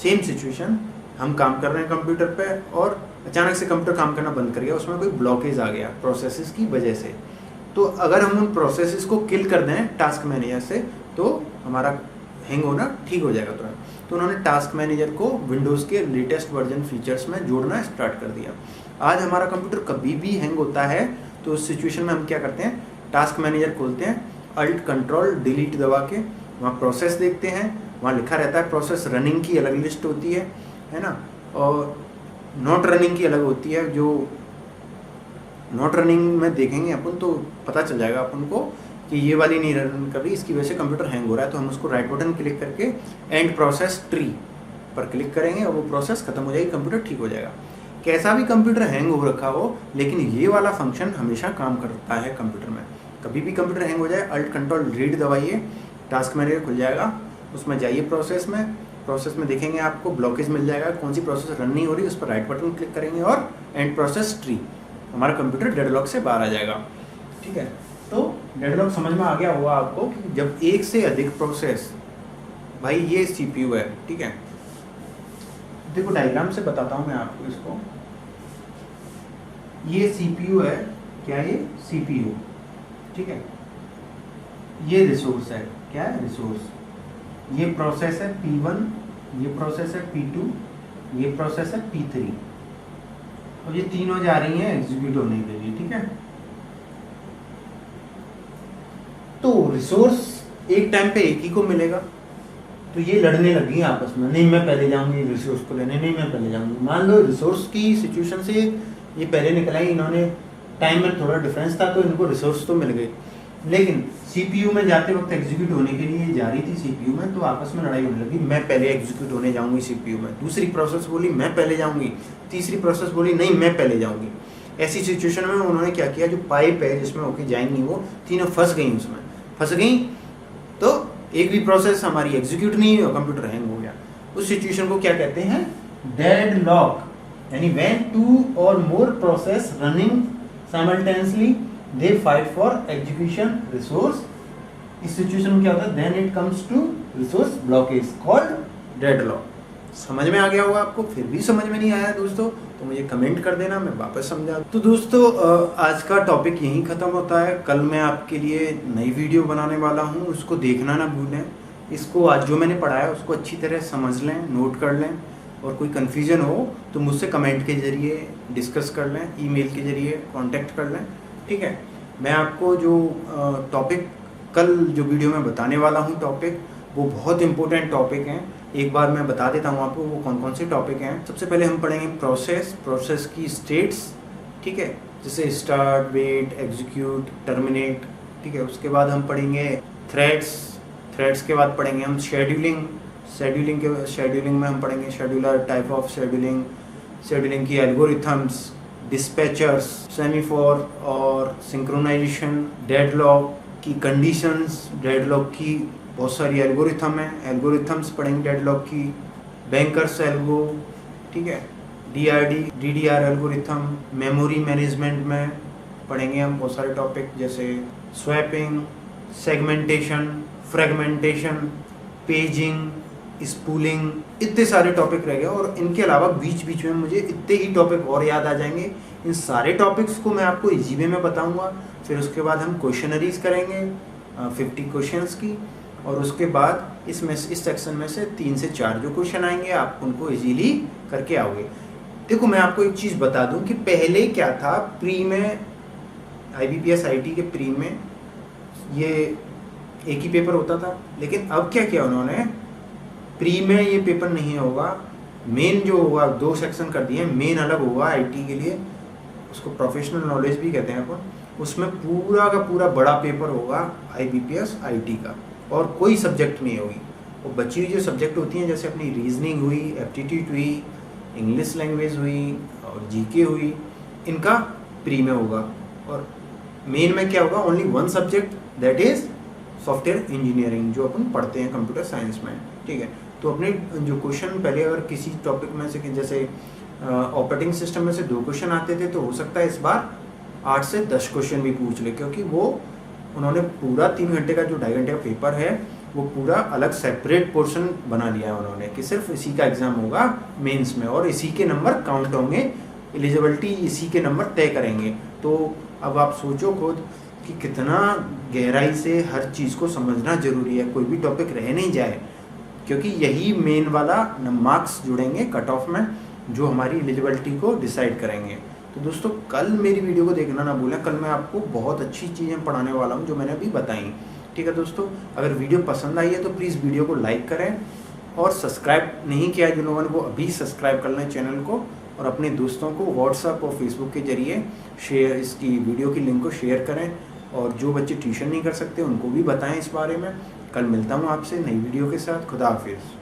सेम सिचुएशन, हम काम कर रहे हैं कंप्यूटर पे और अचानक से कंप्यूटर काम करना बंद कर गया, उसमें कोई ब्लॉकेज आ गया प्रोसेसेस की वजह से। तो अगर हम उन प्रोसेसेस को किल कर दें टास्क मैनेजर से, तो हमारा हैंग होना ठीक हो जाएगा तुरंत। तो उन्होंने टास्क मैनेजर को विंडोज़ के लेटेस्ट वर्जन फीचर्स में जोड़ना स्टार्ट कर दिया। आज हमारा कंप्यूटर कभी भी हैंग होता है तो उस सिचुएशन में हम क्या करते हैं, टास्क मैनेजर खोलते हैं, अल्ट कंट्रोल डिलीट दबा के वहाँ प्रोसेस देखते हैं, वहाँ लिखा रहता है प्रोसेस रनिंग की अलग लिस्ट होती है ना, और नॉट रनिंग की अलग होती है। जो नॉट रनिंग में देखेंगे अपन तो पता चल जाएगा अपन को कि ये वाली नहीं रन कर रही, इसकी वजह से कंप्यूटर हैंग हो रहा है। तो हम उसको राइट बटन क्लिक करके एंड प्रोसेस ट्री पर क्लिक करेंगे और वो प्रोसेस खत्म हो जाएगी, कंप्यूटर ठीक हो जाएगा। कैसा भी कंप्यूटर हैंग हो रखा हो, लेकिन ये वाला फंक्शन हमेशा काम करता है कंप्यूटर में। कभी भी कंप्यूटर हैंग हो जाए, अल्ट कंट्रोल डिलीट दबाइए, टास्क मैनेजर खुल जाएगा, उसमें जाइए प्रोसेस में देखेंगे आपको ब्लॉकेज मिल जाएगा, कौन सी प्रोसेस रन नहीं हो रही, उस पर राइट बटन क्लिक करेंगे और एंड प्रोसेस ट्री, हमारा कंप्यूटर डेडलॉक से बाहर आ जाएगा। ठीक है, तो डेडलॉक समझ में आ गया होगा आपको कि जब एक से अधिक प्रोसेस, भाई ये सीपीयू है, ठीक है, देखो डायग्राम से बताता हूँ मैं आपको इसको। ये सीपीयू है, क्या ये सीपीयू, ठीक है, ये रिसोर्स है, क्या है रिसोर्स, ये प्रोसेस है P1, ये प्रोसेस है P2, ये प्रोसेस है P3, और ये तीनों जा रही हैं एग्जीक्यूट होने के लिए। ठीक है, तो रिसोर्स एक टाइम पे एक ही को मिलेगा, तो ये लड़ने लगी आपस में, नहीं मैं पहले जाऊंगी रिसोर्स को लेने, नहीं मैं पहले जाऊंगी। मान लो रिसोर्स की सिचुएशन से ये पहले निकल आई, इन्होंने टाइम में थोड़ा डिफरेंस था तो इनको रिसोर्स तो मिल गई, लेकिन सीपीयू में जाते वक्त एग्जीक्यूट होने के लिए जा रही थी सीपीयू में, तो आपस में लड़ाई होने लगी, मैं पहले एग्जीक्यूट होने जाऊंगी सीपीयू में, दूसरी प्रोसेस बोली मैं पहले जाऊंगी, तीसरी प्रोसेस बोली नहीं मैं पहले जाऊंगी। ऐसी सिचुएशन में उन्होंने क्या किया, जो पाइप है जिसमें होके जाएंगी वो तीनों फंस गई, उसमें फंस गई, तो एक भी प्रोसेस हमारी एग्जीक्यूट नहीं हुई, कंप्यूटर हैंग हो गया। उस सिचुएशन को क्या कहते हैं, डेडलॉक, यानी व्हेन टू और more process running simultaneously they fight for execution resource. इस सिचुएशन में क्या होता है, then it comes to resource blockage called deadlock. समझ में आ गया होगा आपको, फिर भी समझ में नहीं आया दोस्तों तो मुझे कमेंट कर देना, मैं वापस समझा। तो दोस्तों आज का टॉपिक यहीं ख़त्म होता है, कल मैं आपके लिए नई वीडियो बनाने वाला हूँ, उसको देखना ना भूलें। इसको आज जो मैंने पढ़ाया उसको अच्छी तरह समझ लें, नोट कर लें, और कोई कन्फ्यूज़न हो तो मुझसे कमेंट के ज़रिए डिस्कस कर लें, ईमेल के ज़रिए कांटेक्ट कर लें। ठीक है, मैं आपको जो टॉपिक कल जो वीडियो में बताने वाला हूँ टॉपिक, वो बहुत इंपॉर्टेंट टॉपिक हैं। एक बार मैं बता देता हूँ आपको वो कौन कौन से टॉपिक हैं। सबसे पहले हम पढ़ेंगे प्रोसेस की स्टेट्स, ठीक है, जैसे स्टार्ट, वेट, एग्जीक्यूट, टर्मिनेट। ठीक है, उसके बाद हम पढ़ेंगे थ्रेड्स के बाद पढ़ेंगे हम शेड्यूलिंग में हम पढ़ेंगे शेड्यूलर, टाइप ऑफ शेड्यूलिंग की एल्गोरिथम्स, डिस्पैचर्स, सेमीफोर और सिंक्रोनाइजेशन, डेडलॉक की कंडीशंस, डेडलॉक की बहुत सारी एल्गोरिथम है, एल्गोरिथम्स पढ़ेंगे डेडलॉक की, बैंकर्स एल्गो, ठीक है, DDR एल्गोरिथम, मेमोरी मैनेजमेंट में पढ़ेंगे हम बहुत सारे टॉपिक, जैसे swapping, segmentation, fragmentation, paging, spooling, इतने सारे टॉपिक रह गए। और इनके अलावा बीच बीच में मुझे इतने ही टॉपिक और याद आ जाएंगे। इन सारे टॉपिक्स को मैं आपको इजी वे में बताऊंगा। फिर उसके बाद हम क्वेश्चनरीज करेंगे 50 क्वेश्चंस की, और उसके बाद इस सेक्शन में से 3 से 4 जो क्वेश्चन आएंगे आप उनको इजीली करके आओगे। देखो मैं आपको एक चीज़ बता दूं कि पहले क्या था, प्री में IBPS IT के प्री में ये एक ही पेपर होता था, लेकिन अब क्या किया उन्होंने, प्री में ये पेपर नहीं होगा, मेन जो होगा 2 सेक्शन कर दिए, मेन अलग होगा IT के लिए, उसको प्रोफेशनल नॉलेज भी कहते हैं अपन, उसमें पूरा का पूरा बड़ा पेपर होगा IBPS IT का, और कोई सब्जेक्ट नहीं होगी। और बची हुई जो सब्जेक्ट होती हैं जैसे अपनी रीजनिंग हुई, एप्टीट्यूड हुई, इंग्लिश लैंग्वेज हुई और GK हुई, इनका प्री में होगा। और मेन में क्या होगा, only 1 subject, that is software engineering, जो अपन पढ़ते हैं कंप्यूटर साइंस में। ठीक है, तो अपने जो क्वेश्चन पहले अगर किसी टॉपिक में से, जैसे ऑपरेटिंग सिस्टम में से 2 क्वेश्चन आते थे, तो हो सकता है इस बार 8 से 10 क्वेश्चन भी पूछ ले, क्योंकि वो उन्होंने पूरा 3 घंटे का जो 2.5 घंटे का पेपर है वो पूरा अलग सेपरेट पोर्शन बना लिया है उन्होंने, कि सिर्फ इसी का एग्जाम होगा मेंस में, और इसी के नंबर काउंट होंगे, एलिजिबिलिटी इसी के नंबर तय करेंगे। तो अब आप सोचो खुद कि कितना गहराई से हर चीज़ को समझना जरूरी है, कोई भी टॉपिक रह नहीं जाए, क्योंकि यही मेन वाला मार्क्स जुड़ेंगे कट ऑफ में, जो हमारी एलिजिबिलिटी को डिसाइड करेंगे। तो तो दोस्तों कल मेरी वीडियो को देखना ना भूलें, कल मैं आपको बहुत अच्छी चीज़ें पढ़ाने वाला हूँ जो मैंने अभी बताई। ठीक है दोस्तों, अगर वीडियो पसंद आई है तो प्लीज़ वीडियो को लाइक करें और सब्सक्राइब नहीं किया जिन लोगों ने वो अभी सब्सक्राइब कर लें चैनल को, और अपने दोस्तों को व्हाट्सएप और फेसबुक के जरिए शेयर, इसकी वीडियो की लिंक को शेयर करें। और जो बच्चे ट्यूशन नहीं कर सकते उनको भी बताएं इस बारे में। कल मिलता हूँ आपसे नई वीडियो के साथ। खुदा हाफिज़।